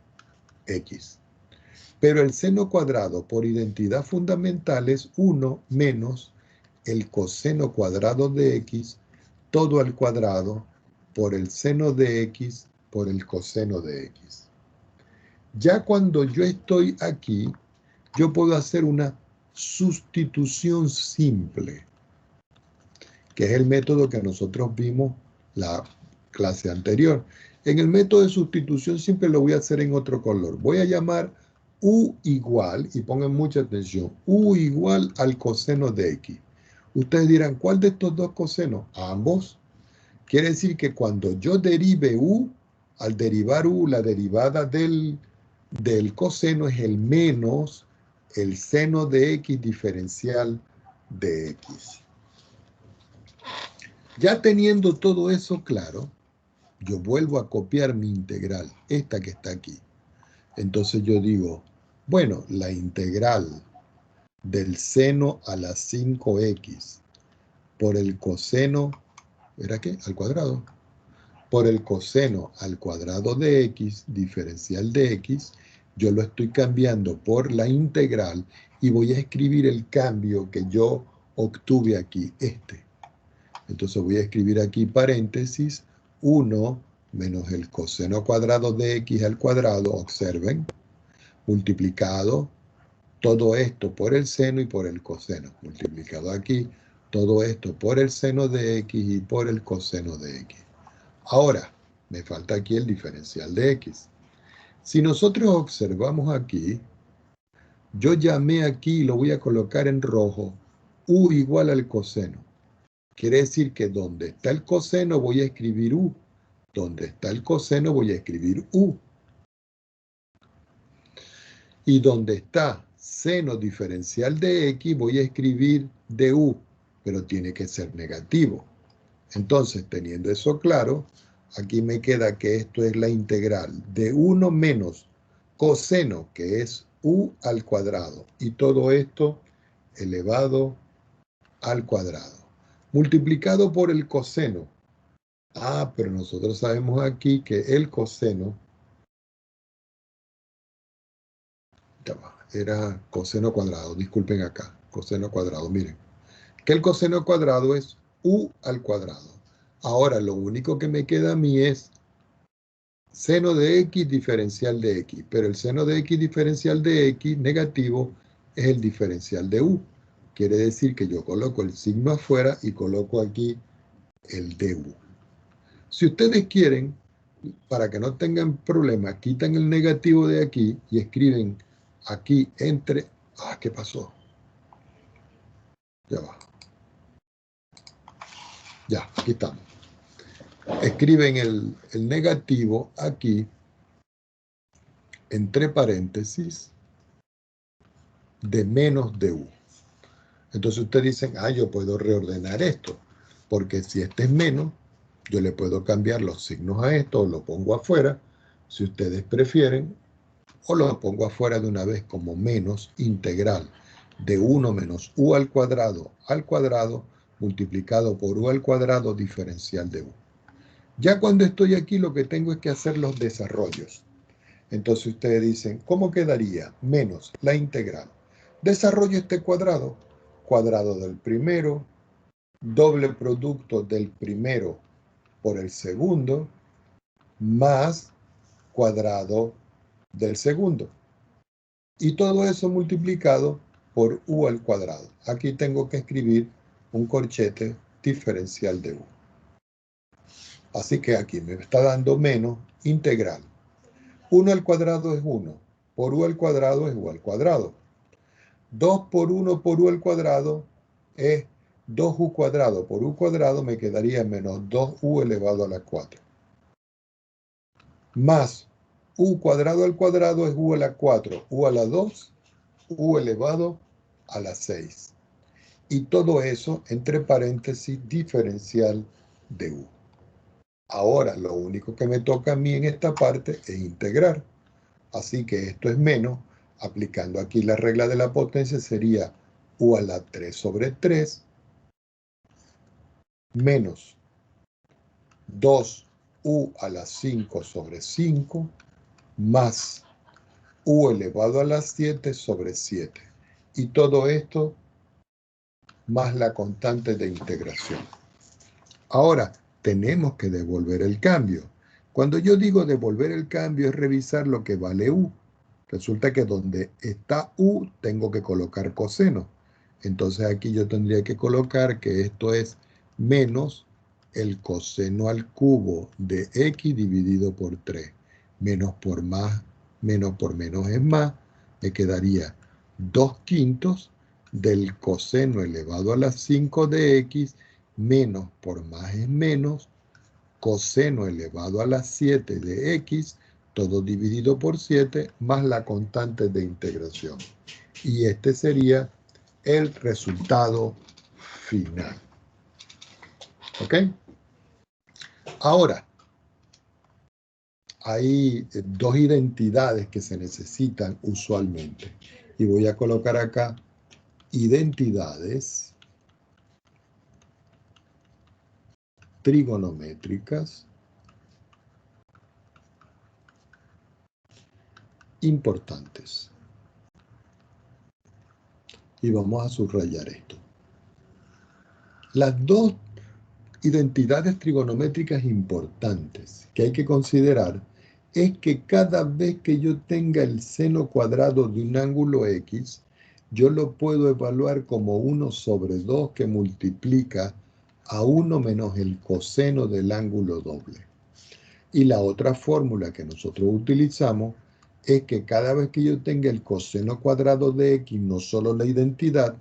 x. Pero el seno cuadrado por identidad fundamental es 1 menos el coseno cuadrado de x, todo al cuadrado por el seno de x por el coseno de x. Ya cuando yo estoy aquí, yo puedo hacer una sustitución simple, que es el método que nosotros vimos la clase anterior. En el método de sustitución simple lo voy a hacer en otro color. Voy a llamar u igual, y pongan mucha atención, u igual al coseno de x. Ustedes dirán, ¿cuál de estos dos cosenos? Ambos. Quiere decir que cuando yo derive u, al derivar u, la derivada del coseno es el menos el seno de x diferencial de x. Ya teniendo todo eso claro, yo vuelvo a copiar mi integral, esta que está aquí. Entonces yo digo, bueno, la integral del seno a la 5x por el coseno, ¿era qué? Al cuadrado. Por el coseno al cuadrado de x, diferencial de x, yo lo estoy cambiando por la integral y voy a escribir el cambio que yo obtuve aquí, este. Entonces voy a escribir aquí paréntesis 1 menos el coseno cuadrado de x al cuadrado, observen, multiplicado todo esto por el seno y por el coseno, multiplicado aquí, todo esto por el seno de x y por el coseno de x. Ahora, me falta aquí el diferencial de x. Si nosotros observamos aquí, yo llamé aquí y lo voy a colocar en rojo, u igual al coseno. Quiere decir que donde está el coseno voy a escribir u. Donde está el coseno voy a escribir u. Y donde está seno diferencial de x voy a escribir du, pero tiene que ser negativo. Entonces, teniendo eso claro, aquí me queda que esto es la integral de 1 menos coseno, que es u al cuadrado. Y todo esto elevado al cuadrado, multiplicado por el coseno. Ah, pero nosotros sabemos aquí que el coseno, era coseno cuadrado, disculpen acá, coseno cuadrado, miren, que el coseno cuadrado es u al cuadrado. Ahora, lo único que me queda a mí es seno de x diferencial de x, pero el seno de x diferencial de x negativo es el diferencial de u. Quiere decir que yo coloco el signo afuera y coloco aquí el du. Si ustedes quieren, para que no tengan problema, quitan el negativo de aquí y escriben aquí entre... Ah, ¿qué pasó? Ya va. Ya, aquí estamos. Escriben el negativo aquí entre paréntesis de menos du. Entonces ustedes dicen, ah, yo puedo reordenar esto, porque si este es menos, yo le puedo cambiar los signos a esto, o lo pongo afuera, si ustedes prefieren, o lo pongo afuera de una vez como menos integral de 1 menos u al cuadrado multiplicado por u al cuadrado diferencial de u. Ya cuando estoy aquí lo que tengo es que hacer los desarrollos. Entonces ustedes dicen, ¿cómo quedaría? Menos la integral. Desarrollo este cuadrado, cuadrado del primero, doble producto del primero por el segundo, más cuadrado del segundo. Y todo eso multiplicado por u al cuadrado. Aquí tengo que escribir un corchete diferencial de u. Así que aquí me está dando menos integral. 1 al cuadrado es 1, por u al cuadrado es u al cuadrado. 2 por 1 por u al cuadrado es 2u cuadrado por u cuadrado, me quedaría menos 2u elevado a la 4. Más u cuadrado al cuadrado es u a la 4, u a la 2, u elevado a la 6. Y todo eso entre paréntesis diferencial de u. Ahora, lo único que me toca a mí en esta parte es integrar. Así que esto es menos, aplicando aquí la regla de la potencia, sería u a la 3 sobre 3 menos 2u a la 5 sobre 5 más u elevado a la 7 sobre 7. Y todo esto más la constante de integración. Ahora, tenemos que devolver el cambio. Cuando yo digo devolver el cambio es revisar lo que vale u. Resulta que donde está u tengo que colocar coseno. Entonces aquí yo tendría que colocar que esto es menos el coseno al cubo de x dividido por 3. Menos por menos es más. Me quedaría 2/5 del coseno elevado a la 5 de x menos por más es menos, coseno elevado a la 7 de x, todo dividido por 7, más la constante de integración. Y este sería el resultado final. ¿Ok? Ahora, hay dos identidades que se necesitan usualmente. Y voy a colocar acá identidades trigonométricas importantes. Y vamos a subrayar esto. Las dos identidades trigonométricas importantes que hay que considerar es que cada vez que yo tenga el seno cuadrado de un ángulo X, yo lo puedo evaluar como 1 sobre 2 que multiplica a 1 menos el coseno del ángulo doble. Y la otra fórmula que nosotros utilizamos es que cada vez que yo tenga el coseno cuadrado de X, no solo la identidad,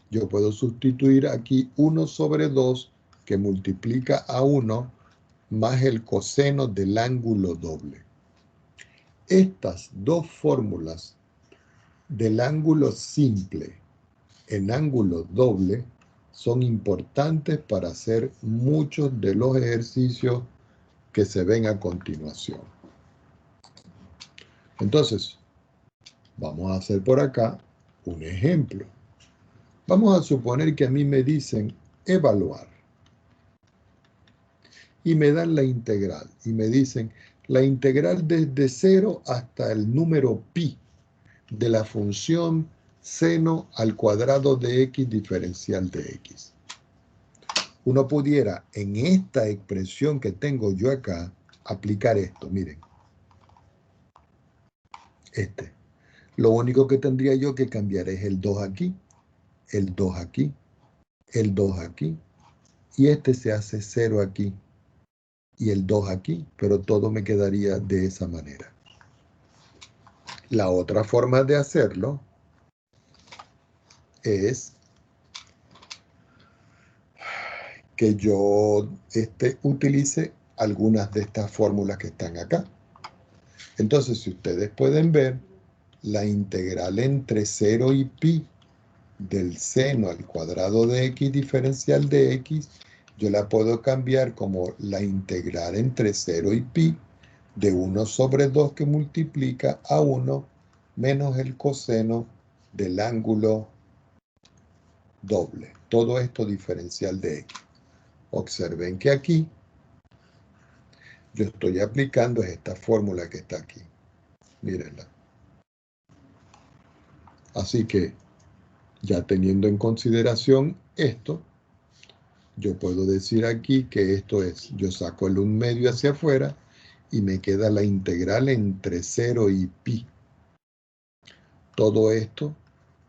yo puedo sustituir aquí 1 sobre 2 que multiplica a 1 más el coseno del ángulo doble. Estas dos fórmulas del ángulo simple en ángulo doble son importantes para hacer muchos de los ejercicios que se ven a continuación. Entonces, vamos a hacer por acá un ejemplo. Vamos a suponer que a mí me dicen evaluar y me dan la integral y me dicen la integral desde 0 hasta el número pi de la función seno al cuadrado de x diferencial de x. Uno pudiera en esta expresión que tengo yo acá aplicar esto, miren. Lo único que tendría yo que cambiar es el 2 aquí, el 2 aquí, el 2 aquí, y este se hace 0 aquí, y el 2 aquí, pero todo me quedaría de esa manera. La otra forma de hacerlo es que yo utilice algunas de estas fórmulas que están acá. Entonces, si ustedes pueden ver, la integral entre 0 y pi del seno al cuadrado de x diferencial de x, yo la puedo cambiar como la integral entre 0 y pi de 1 sobre 2 que multiplica a 1 menos el coseno del ángulo doble. Todo esto diferencial de x. Observen que aquí yo estoy aplicando esta fórmula que está aquí. Mírenla. Así que, ya teniendo en consideración esto, yo puedo decir aquí que esto es, yo saco el 1/2 hacia afuera y me queda la integral entre 0 y pi. Todo esto,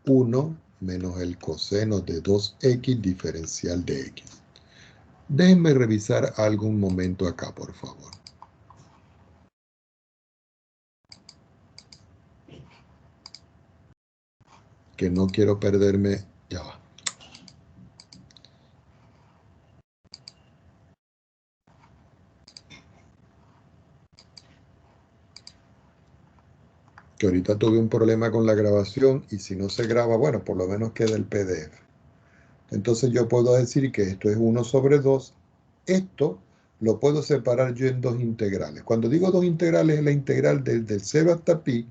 1 menos el coseno de 2x diferencial de x. Déjenme revisar algo un momento acá, por favor. Que no quiero perderme, ya va. Que ahorita tuve un problema con la grabación y si no se graba, bueno, por lo menos queda el PDF. Entonces yo puedo decir que esto es 1 sobre 2. Esto lo puedo separar yo en dos integrales. Cuando digo dos integrales, es la integral desde el 0 hasta pi,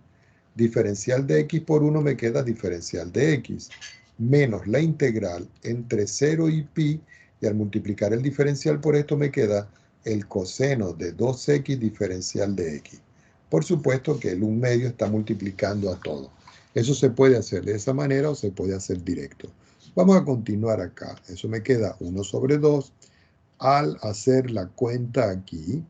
diferencial de x por 1 me queda diferencial de x, menos la integral entre 0 y pi, y al multiplicar el diferencial por esto me queda el coseno de 2x diferencial de x. Por supuesto que el 1/2 está multiplicando a todo. Eso se puede hacer de esa manera o se puede hacer directo. Vamos a continuar acá. Eso me queda 1 sobre 2. Al hacer la cuenta aquí,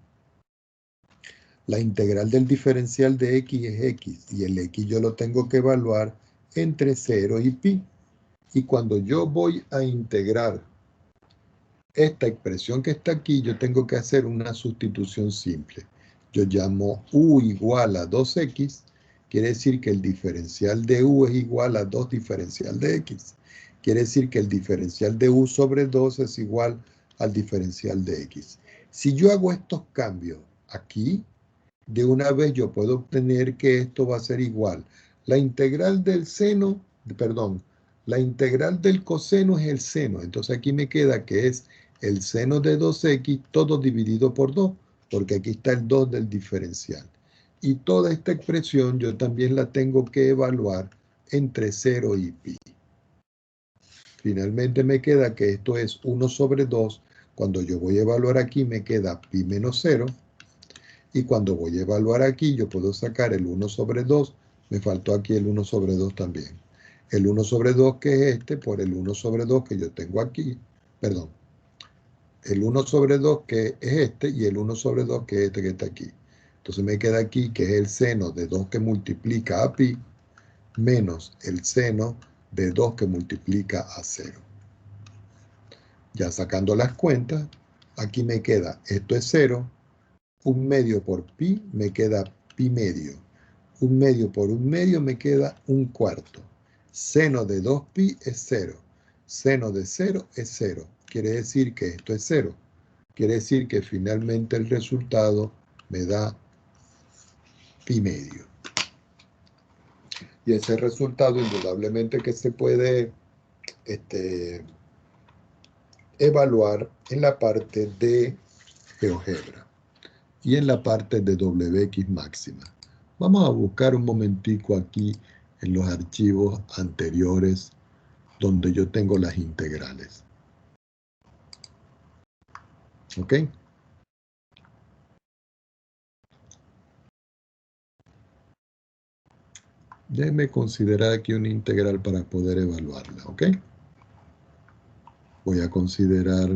la integral del diferencial de x es x, y el x yo lo tengo que evaluar entre 0 y pi. Y cuando yo voy a integrar esta expresión que está aquí, yo tengo que hacer una sustitución simple. Yo llamo u igual a 2x, quiere decir que el diferencial de u es igual a 2 diferencial de x. Quiere decir que el diferencial de u sobre 2 es igual al diferencial de x. Si yo hago estos cambios aquí, de una vez yo puedo obtener que esto va a ser igual. La integral del seno, perdón, la integral del coseno es el seno. Entonces aquí me queda que es el seno de 2x todo dividido por 2, porque aquí está el 2 del diferencial. Y toda esta expresión yo también la tengo que evaluar entre 0 y pi. Finalmente me queda que esto es 1 sobre 2. Cuando yo voy a evaluar aquí me queda pi menos 0. Y cuando voy a evaluar aquí, yo puedo sacar el 1 sobre 2. Me faltó aquí el 1 sobre 2 también. El 1 sobre 2 que es este por el 1 sobre 2 que yo tengo aquí. Perdón. El 1 sobre 2 que es este y el 1 sobre 2 que es este que está aquí. Entonces me queda aquí que es el seno de 2 que multiplica a pi menos el seno de 2 que multiplica a 0. Ya sacando las cuentas, aquí me queda, esto es 0, 1/2 por pi me queda pi medio. 1/2 por 1/2 me queda 1/4. Seno de 2pi es 0. Seno de 0 es 0. Quiere decir que esto es 0. Quiere decir que finalmente el resultado me da pi medio. Y ese resultado indudablemente que se puede evaluar en la parte de GeoGebra y en la parte de Wx máxima. Vamos a buscar un momentico aquí en los archivos anteriores donde yo tengo las integrales. ¿Ok? Déjeme considerar aquí una integral para poder evaluarla. ¿Ok? Voy a considerar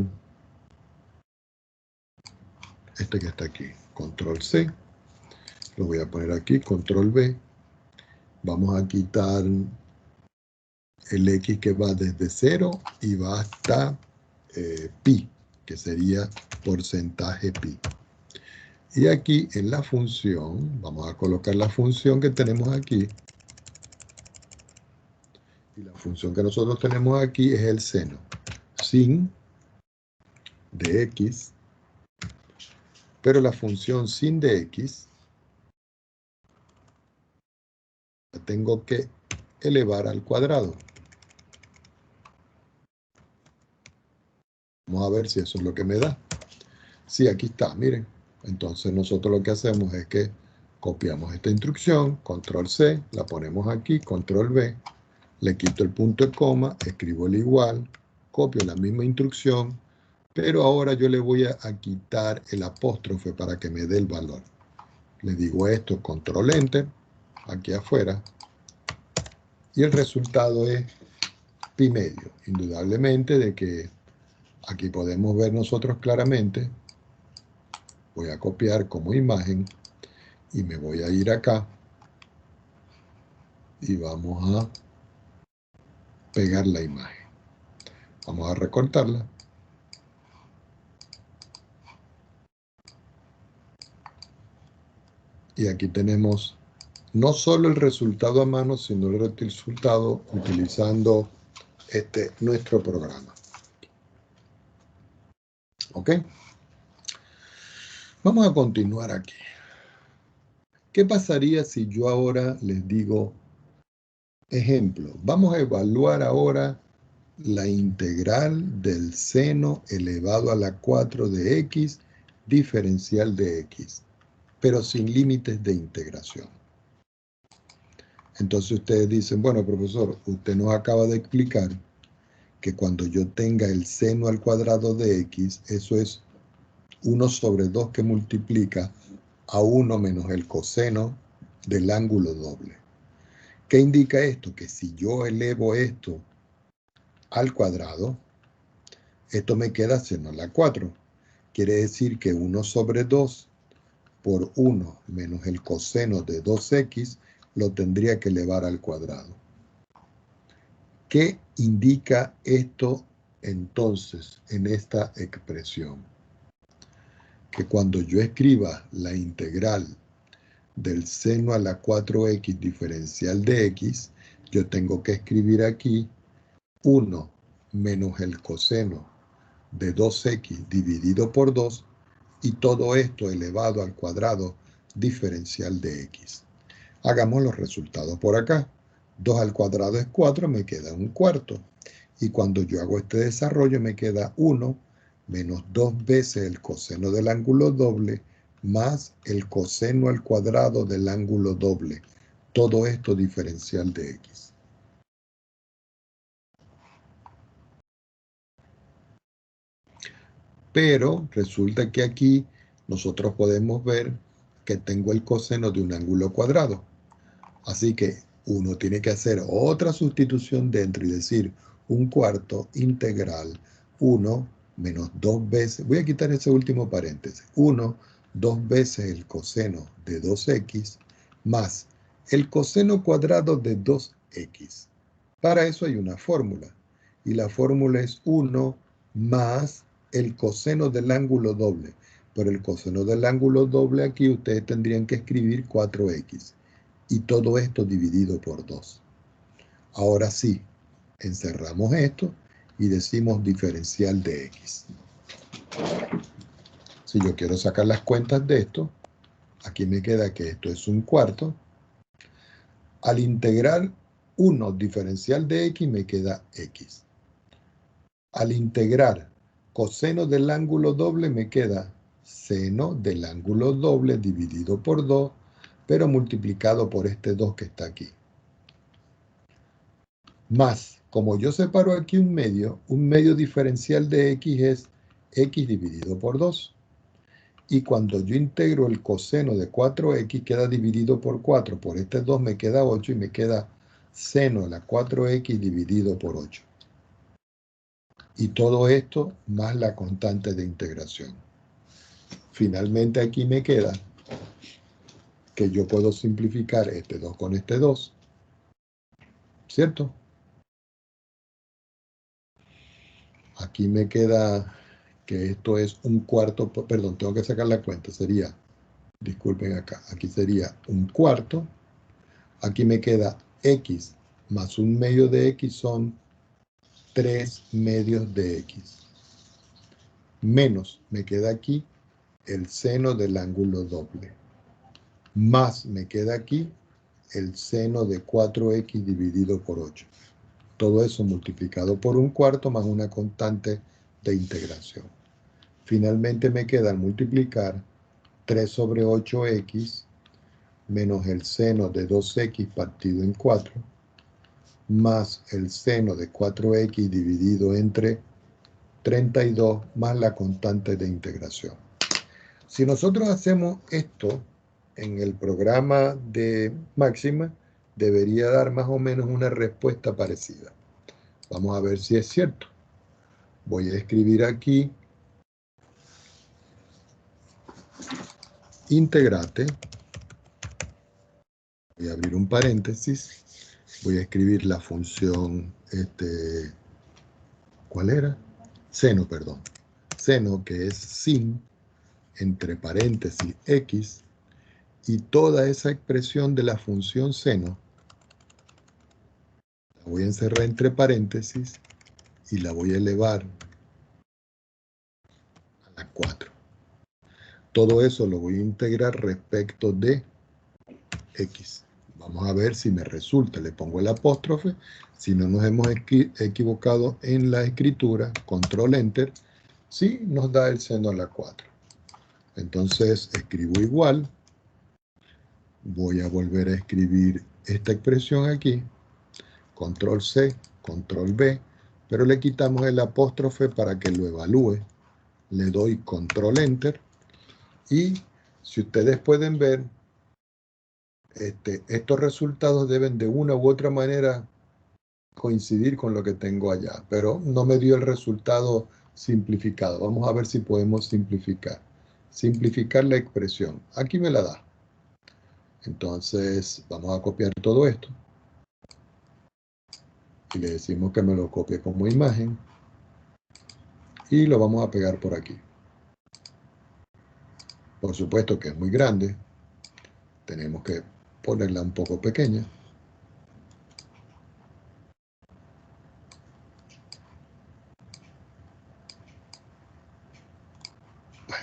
este que está aquí. Control C. Lo voy a poner aquí. Control V. Vamos a quitar el X que va desde 0 y va hasta pi, que sería porcentaje pi. Y aquí en la función, vamos a colocar la función que tenemos aquí. Y la función que nosotros tenemos aquí es el seno. Sin de x, pero la función sin de x la tengo que elevar al cuadrado. Vamos a ver si eso es lo que me da. Sí, aquí está, miren. Entonces nosotros lo que hacemos es que copiamos esta instrucción, control C, la ponemos aquí, control V, le quito el punto y coma, escribo el igual, copio la misma instrucción, pero ahora yo le voy a quitar el apóstrofe para que me dé el valor. Le digo esto, control enter, aquí afuera, y el resultado es pi medio. Indudablemente de que aquí podemos ver nosotros claramente, voy a copiar como imagen, y me voy a ir acá, y vamos a pegar la imagen. Vamos a recortarla. Y aquí tenemos no solo el resultado a mano, sino el resultado utilizando nuestro programa. ¿Ok? Vamos a continuar aquí. ¿Qué pasaría si yo ahora les digo, ejemplo, vamos a evaluar ahora la integral del seno elevado a la 4 de x diferencial de x, pero sin límites de integración? Entonces ustedes dicen, bueno, profesor, usted nos acaba de explicar que cuando yo tenga el seno al cuadrado de x, eso es 1 sobre 2 que multiplica a 1 menos el coseno del ángulo doble. ¿Qué indica esto? Que si yo elevo esto al cuadrado, esto me queda seno a la 4. Quiere decir que 1 sobre 2 por 1 menos el coseno de 2x lo tendría que elevar al cuadrado. ¿Qué indica esto entonces en esta expresión? Que cuando yo escriba la integral del seno a la 4x diferencial de x, yo tengo que escribir aquí 1 menos el coseno de 2x dividido por 2 y todo esto elevado al cuadrado diferencial de x. Hagamos los resultados por acá. 2 al cuadrado es 4, me queda un cuarto. Y cuando yo hago este desarrollo me queda 1 menos 2 veces el coseno del ángulo doble más el coseno al cuadrado del ángulo doble. Todo esto diferencial de x. Pero resulta que aquí nosotros podemos ver que tengo el coseno de un ángulo cuadrado. Así que uno tiene que hacer otra sustitución dentro y decir un cuarto integral 1 menos 2 veces, voy a quitar ese último paréntesis, 1, 2 veces el coseno de 2x más el coseno cuadrado de 2x. Para eso hay una fórmula, y la fórmula es 1 más el coseno del ángulo doble. Por el coseno del ángulo doble aquí ustedes tendrían que escribir 4x. Y todo esto dividido por 2. Ahora sí, encerramos esto y decimos diferencial de x. Si yo quiero sacar las cuentas de esto, aquí me queda que esto es un cuarto. Al integrar 1 diferencial de x me queda x. Al integrar coseno del ángulo doble me queda seno del ángulo doble dividido por 2, pero multiplicado por este 2 que está aquí. Más Como yo separo aquí un medio diferencial de x es x dividido por 2. Y cuando yo integro el coseno de 4x, queda dividido por 4. Por este 2 me queda 8 y me queda seno de la 4x dividido por 8. Y todo esto más la constante de integración. Finalmente aquí me queda que yo puedo simplificar este 2 con este 2. ¿Cierto? Aquí me queda que esto es un cuarto, perdón, tengo que sacar la cuenta, sería, disculpen acá, aquí sería un cuarto, aquí me queda x más un medio de x son 3 medios de x, menos me queda aquí el seno del ángulo doble, más me queda aquí el seno de 4x dividido por 8. Todo eso multiplicado por un cuarto más una constante de integración. Finalmente me queda al multiplicar 3 sobre 8x menos el seno de 2x partido en 4 más el seno de 4x dividido entre 32 más la constante de integración. Si nosotros hacemos esto en el programa de máxima, debería dar más o menos una respuesta parecida. Vamos a ver si es cierto. Voy a escribir aquí integrate. Voy a abrir un paréntesis. Voy a escribir la función, ¿cuál era? Seno, perdón. Seno, que es sin, entre paréntesis, x, y toda esa expresión de la función seno, la voy a encerrar entre paréntesis y la voy a elevar a la 4. Todo eso lo voy a integrar respecto de x. Vamos a ver si me resulta. Le pongo el apóstrofe. Si no nos hemos equivocado en la escritura, control enter, sí nos da el seno a la 4. Entonces escribo igual. Voy a volver a escribir esta expresión aquí. Control C, control V, pero le quitamos el apóstrofe para que lo evalúe. Le doy control enter y si ustedes pueden ver, estos resultados deben de una u otra manera coincidir con lo que tengo allá, pero no me dio el resultado simplificado. Vamos a ver si podemos simplificar. Simplificar la expresión. Aquí me la da. Entonces, vamos a copiar todo esto. Y le decimos que me lo copie como imagen. Y lo vamos a pegar por aquí. Por supuesto que es muy grande. Tenemos que ponerla un poco pequeña.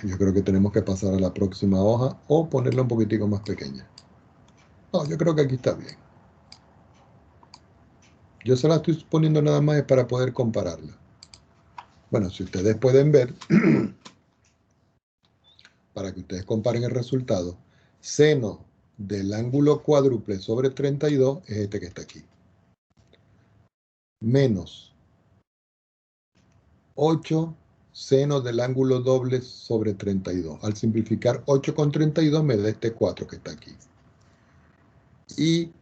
Yo creo que tenemos que pasar a la próxima hoja o ponerla un poquitico más pequeña. No, yo creo que aquí está bien. Yo se la estoy poniendo nada más para poder compararla. Bueno, si ustedes pueden ver, para que ustedes comparen el resultado, seno del ángulo cuádruple sobre 32 es este que está aquí. Menos 8 seno del ángulo doble sobre 32. Al simplificar 8 con 32 me da este 4 que está aquí. Y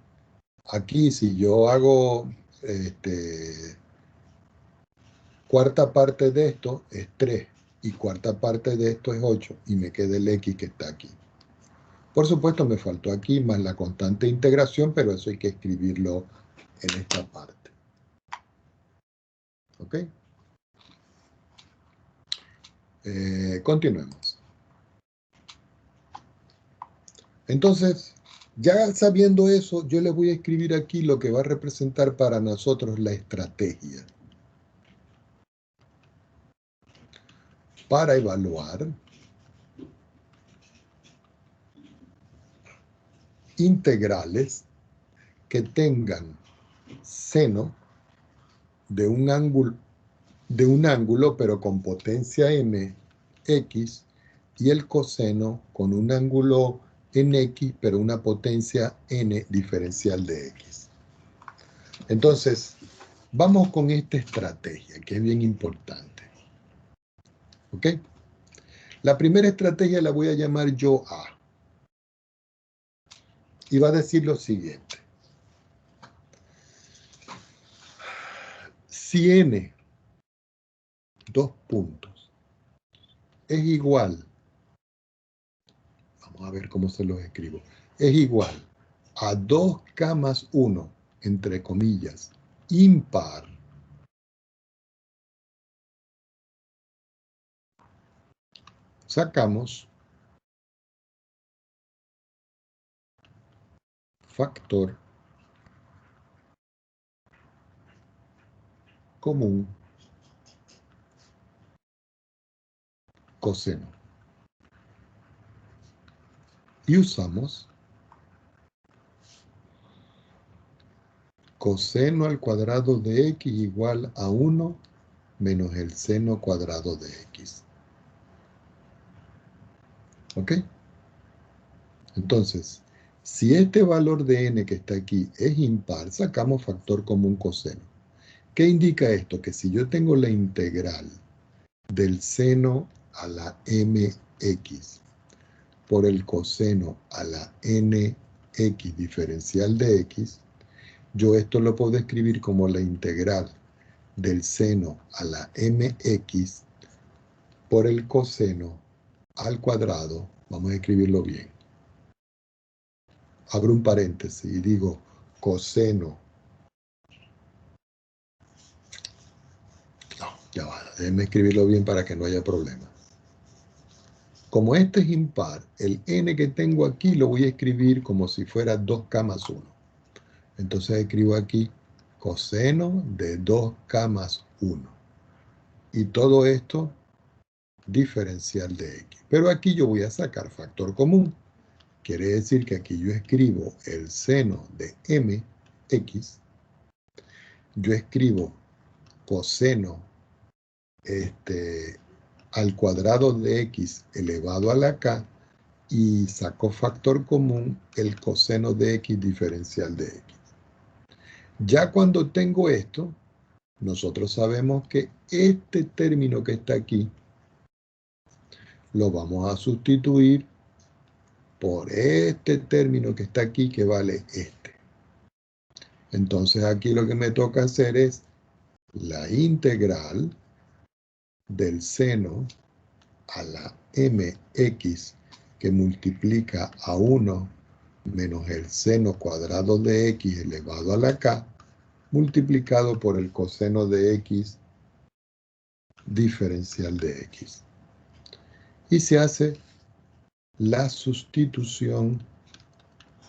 aquí si yo hago cuarta parte de esto es 3 y cuarta parte de esto es 8 y me queda el x que está aquí. Por supuesto me faltó aquí más la constante de integración, pero eso hay que escribirlo en esta parte. ¿Ok? Continuemos. Entonces, ya sabiendo eso, yo les voy a escribir aquí lo que va a representar para nosotros la estrategia para evaluar integrales que tengan seno de un ángulo pero con potencia n, x, y el coseno con un ángulo en x pero una potencia n diferencial de x. Entonces, Vamos con esta estrategia, que es bien importante. ¿Ok? La primera estrategia la voy a llamar yo A. Y va a decir lo siguiente. Si n, dos puntos, es igual, vamos a ver cómo se los escribo, es igual a 2k más 1, entre comillas, impar, sacamos factor común coseno. Y usamos coseno al cuadrado de x igual a 1 menos el seno cuadrado de x. ¿Ok? Entonces, si este valor de n que está aquí es impar, sacamos factor común coseno. ¿Qué indica esto? Que si yo tengo la integral del seno a la mx por el coseno a la nx diferencial de x, yo esto lo puedo escribir como la integral del seno a la mx por el coseno al cuadrado, vamos a escribirlo bien. Abro un paréntesis y digo coseno. No, ya va, déjenme escribirlo bien para que no haya problema. Como este es impar, el n que tengo aquí lo voy a escribir como si fuera 2k más 1. Entonces escribo aquí coseno de 2k más 1. Y todo esto diferencial de x. Pero aquí yo voy a sacar factor común. Quiere decir que aquí yo escribo el seno de mx. Yo escribo coseno al cuadrado de x elevado a la k y saco factor común el coseno de x diferencial de x. Ya cuando tengo esto, nosotros sabemos que este término que está aquí lo vamos a sustituir por este término que está aquí que vale este. Entonces aquí lo que me toca hacer es la integral del seno a la mx que multiplica a 1 menos el seno cuadrado de x elevado a la k multiplicado por el coseno de x diferencial de x. Y se hace la sustitución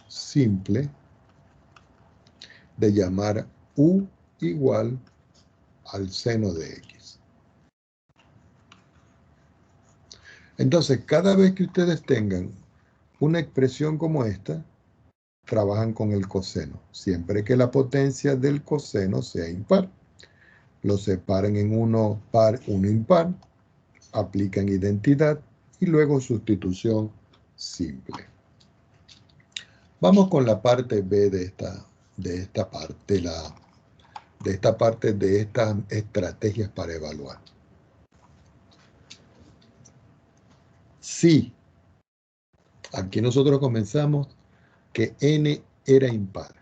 simple de llamar u igual al seno de x. Entonces, cada vez que ustedes tengan una expresión como esta, trabajan con el coseno, siempre que la potencia del coseno sea impar. Lo separan en uno par, uno impar, aplican identidad y luego sustitución simple. Vamos con la parte B de esta parte, de estas estrategias para evaluar. Si aquí nosotros comenzamos que n era impar.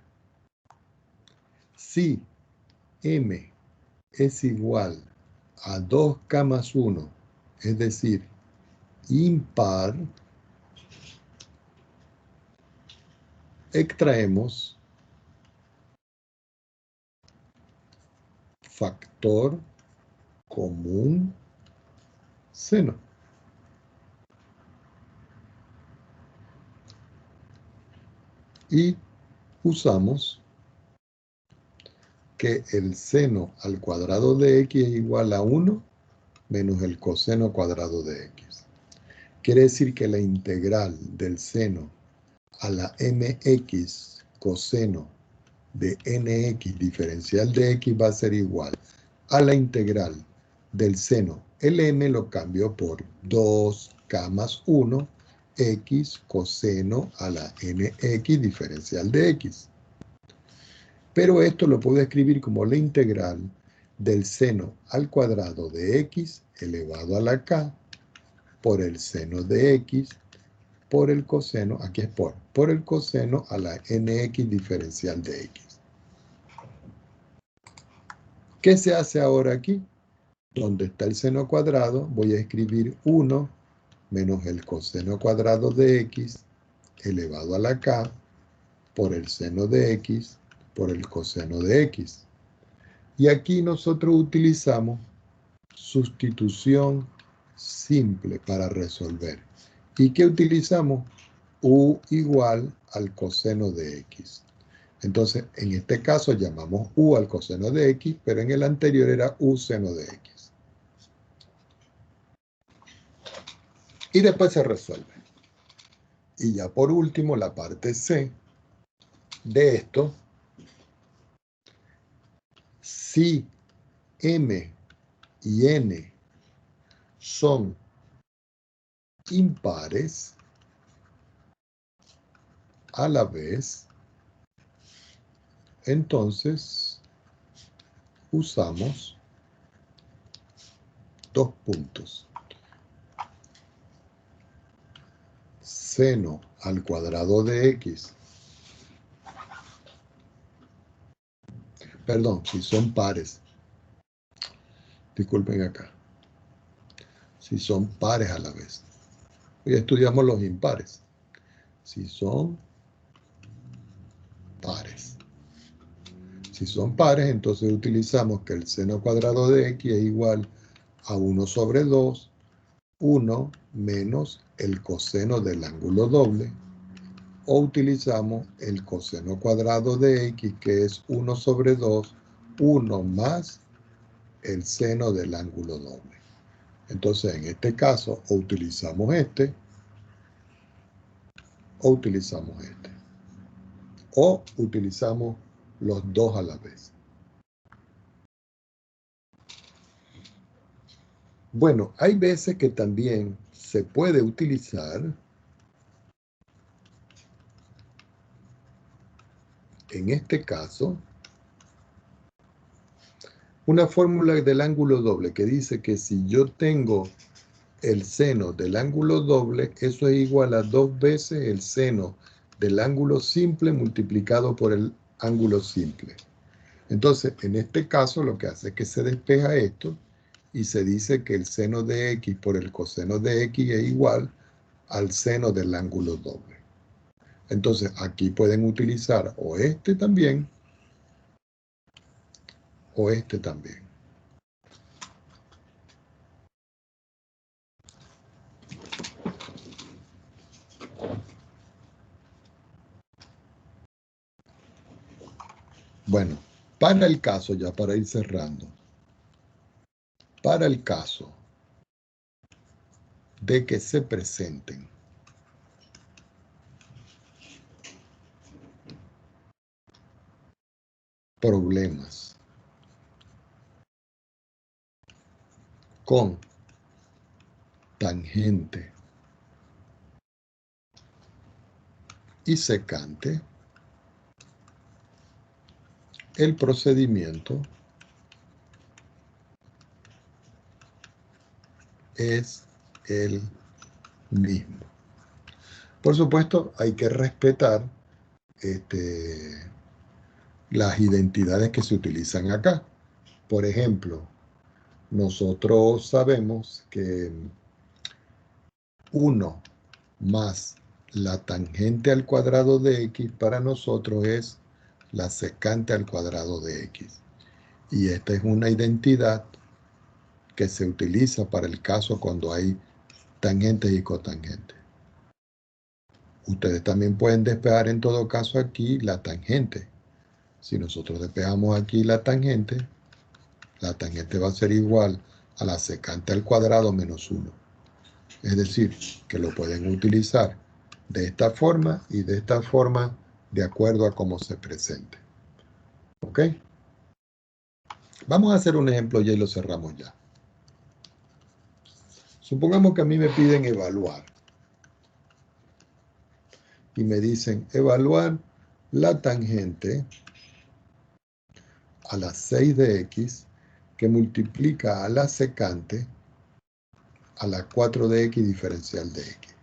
Si m es igual a 2k más 1, es decir, impar, extraemos factor común seno. Y usamos que el seno al cuadrado de x es igual a 1 menos el coseno cuadrado de x. Quiere decir que la integral del seno a la mx coseno de nx diferencial de x va a ser igual a la integral del seno. El m lo cambio por 2k más 1 x coseno a la nx diferencial de x. Pero esto lo puedo escribir como la integral del seno al cuadrado de x elevado a la k por el seno de x por el coseno, aquí es por el coseno a la nx diferencial de x. ¿Qué se hace ahora aquí? Donde está el seno cuadrado, voy a escribir 1 menos el coseno cuadrado de x elevado a la k por el seno de x por el coseno de x. Y aquí nosotros utilizamos sustitución simple para resolver. ¿Y qué utilizamos? U igual al coseno de x. Entonces, en este caso llamamos U al coseno de x, pero en el anterior era U seno de x. Y después se resuelve. Y ya por último, la parte C de esto, si M y N son impares a la vez, entonces usamos dos puntos. Seno al cuadrado de x. Perdón, si son pares. Disculpen acá. Si son pares a la vez. Hoy estudiamos los impares. Si son pares. Si son pares, entonces utilizamos que el seno cuadrado de x es igual a 1 sobre 2, 1 menos el coseno del ángulo doble, o utilizamos el coseno cuadrado de x, que es 1 sobre 2, 1 más el seno del ángulo doble. Entonces, en este caso, o utilizamos este, o utilizamos este. O utilizamos los dos a la vez. Bueno, hay veces que también se puede utilizar en este caso una fórmula del ángulo doble que dice que si yo tengo el seno del ángulo doble, eso es igual a 2 veces el seno del ángulo simple multiplicado por el ángulo simple. Entonces, en este caso, lo que hace es que se despeja esto y se dice que el seno de x por el coseno de x es igual al seno del ángulo doble. Entonces, aquí pueden utilizar o este también, o este también. Bueno, para el caso, ya para ir cerrando, para el caso de que se presenten problemas con tangente y secante, el procedimiento es el mismo. Por supuesto, hay que respetar las identidades que se utilizan acá. Por ejemplo, nosotros sabemos que 1 más la tangente al cuadrado de x para nosotros es la secante al cuadrado de x. Y esta es una identidad que se utiliza para el caso cuando hay tangentes y cotangentes. Ustedes también pueden despejar en todo caso aquí la tangente. Si nosotros despejamos aquí la tangente va a ser igual a la secante al cuadrado menos 1. Es decir, que lo pueden utilizar de esta forma y de esta forma de acuerdo a cómo se presente. ¿Ok? Vamos a hacer un ejemplo ya y lo cerramos ya. Supongamos que a mí me piden evaluar. Y me dicen evaluar la tangente a la 6 de x que multiplica a la secante a la 4 de x diferencial de x.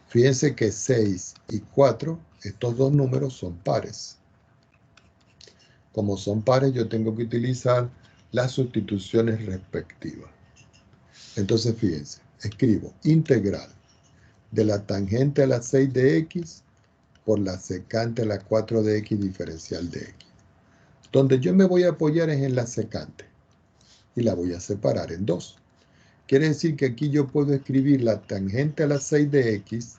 Fíjense que 6 y 4, estos dos números son pares. Como son pares, yo tengo que utilizar las sustituciones respectivas. Entonces, fíjense, escribo integral de la tangente a la 6 de x por la secante a la 4 de x diferencial de x. Donde yo me voy a apoyar es en la secante y la voy a separar en dos. Quiere decir que aquí yo puedo escribir la tangente a la 6 de x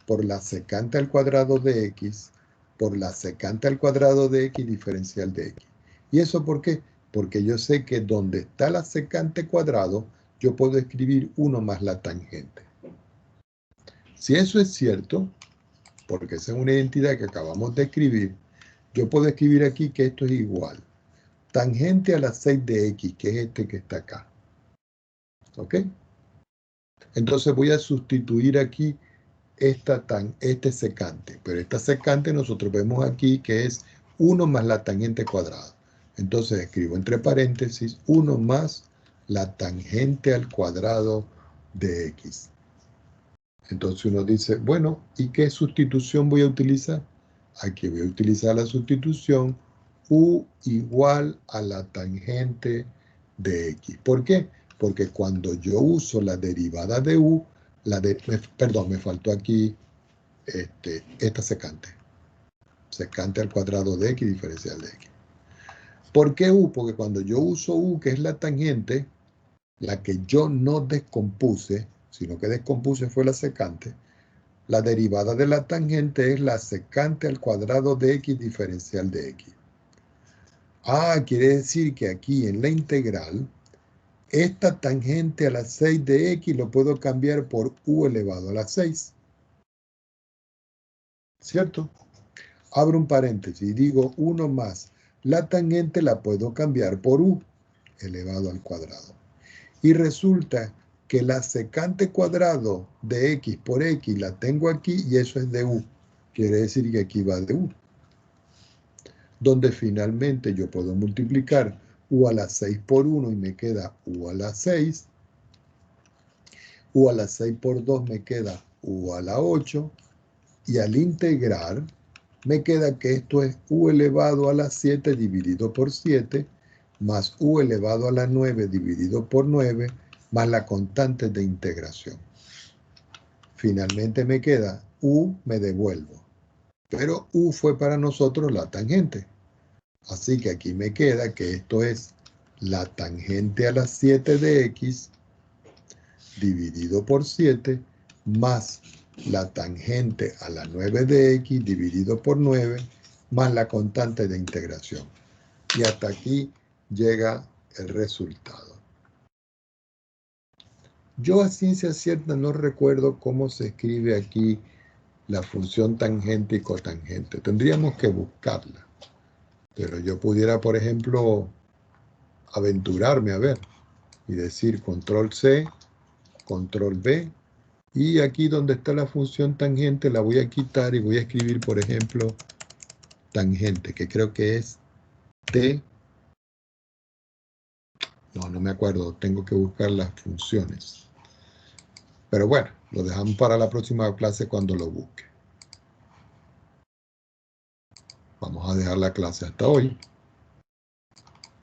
por la secante al cuadrado de x por la secante al cuadrado de x diferencial de x. ¿Y eso por qué? Porque yo sé que donde está la secante cuadrado, yo puedo escribir 1 más la tangente. Si eso es cierto, porque esa es una identidad que acabamos de escribir, yo puedo escribir aquí que esto es igual. Tangente a la 6 de x, que es este que está acá. ¿Ok? Entonces voy a sustituir aquí este secante. Pero esta secante nosotros vemos aquí que es 1 más la tangente cuadrada. Entonces escribo entre paréntesis 1 más la tangente al cuadrado de x. Entonces uno dice, bueno, ¿y qué sustitución voy a utilizar? Aquí voy a utilizar la sustitución u igual a la tangente de x. ¿Por qué? Porque cuando yo uso la derivada de u, perdón, me faltó aquí esta secante. Secante al cuadrado de x diferencial de x. ¿Por qué u? Porque cuando yo uso u, que es la tangente, la que yo no descompuse, sino que descompuse fue la secante, la derivada de la tangente es la secante al cuadrado de x diferencial de x. Ah, quiere decir que aquí en la integral, esta tangente a la 6 de x lo puedo cambiar por u elevado a la 6. ¿Cierto? Abro un paréntesis y digo 1 más. La tangente la puedo cambiar por u elevado al cuadrado. Y resulta que la secante cuadrado de x por x la tengo aquí y eso es de u. Quiere decir que aquí va de u. Donde finalmente yo puedo multiplicar u a la 6 por 1 y me queda u a la 6. U a la 6 por 2 me queda u a la 8. Y al integrar me queda que esto es u elevado a la 7 dividido por 7 más u elevado a la 9 dividido por 9 más la constante de integración. Finalmente me queda u, me devuelvo. Pero u fue para nosotros la tangente. Así que aquí me queda que esto es la tangente a la 7 de x dividido por 7 más la tangente a la 9 de x dividido por 9 más la constante de integración. Y hasta aquí llega el resultado. Yo a ciencia cierta no recuerdo cómo se escribe aquí la función tangente y cotangente. Tendríamos que buscarla. Pero yo pudiera, por ejemplo, aventurarme a ver y decir control C, control V, y aquí donde está la función tangente la voy a quitar y voy a escribir, por ejemplo, tangente, que creo que es T. No me acuerdo, tengo que buscar las funciones. Pero bueno, lo dejamos para la próxima clase cuando lo busque. Vamos a dejar la clase hasta hoy.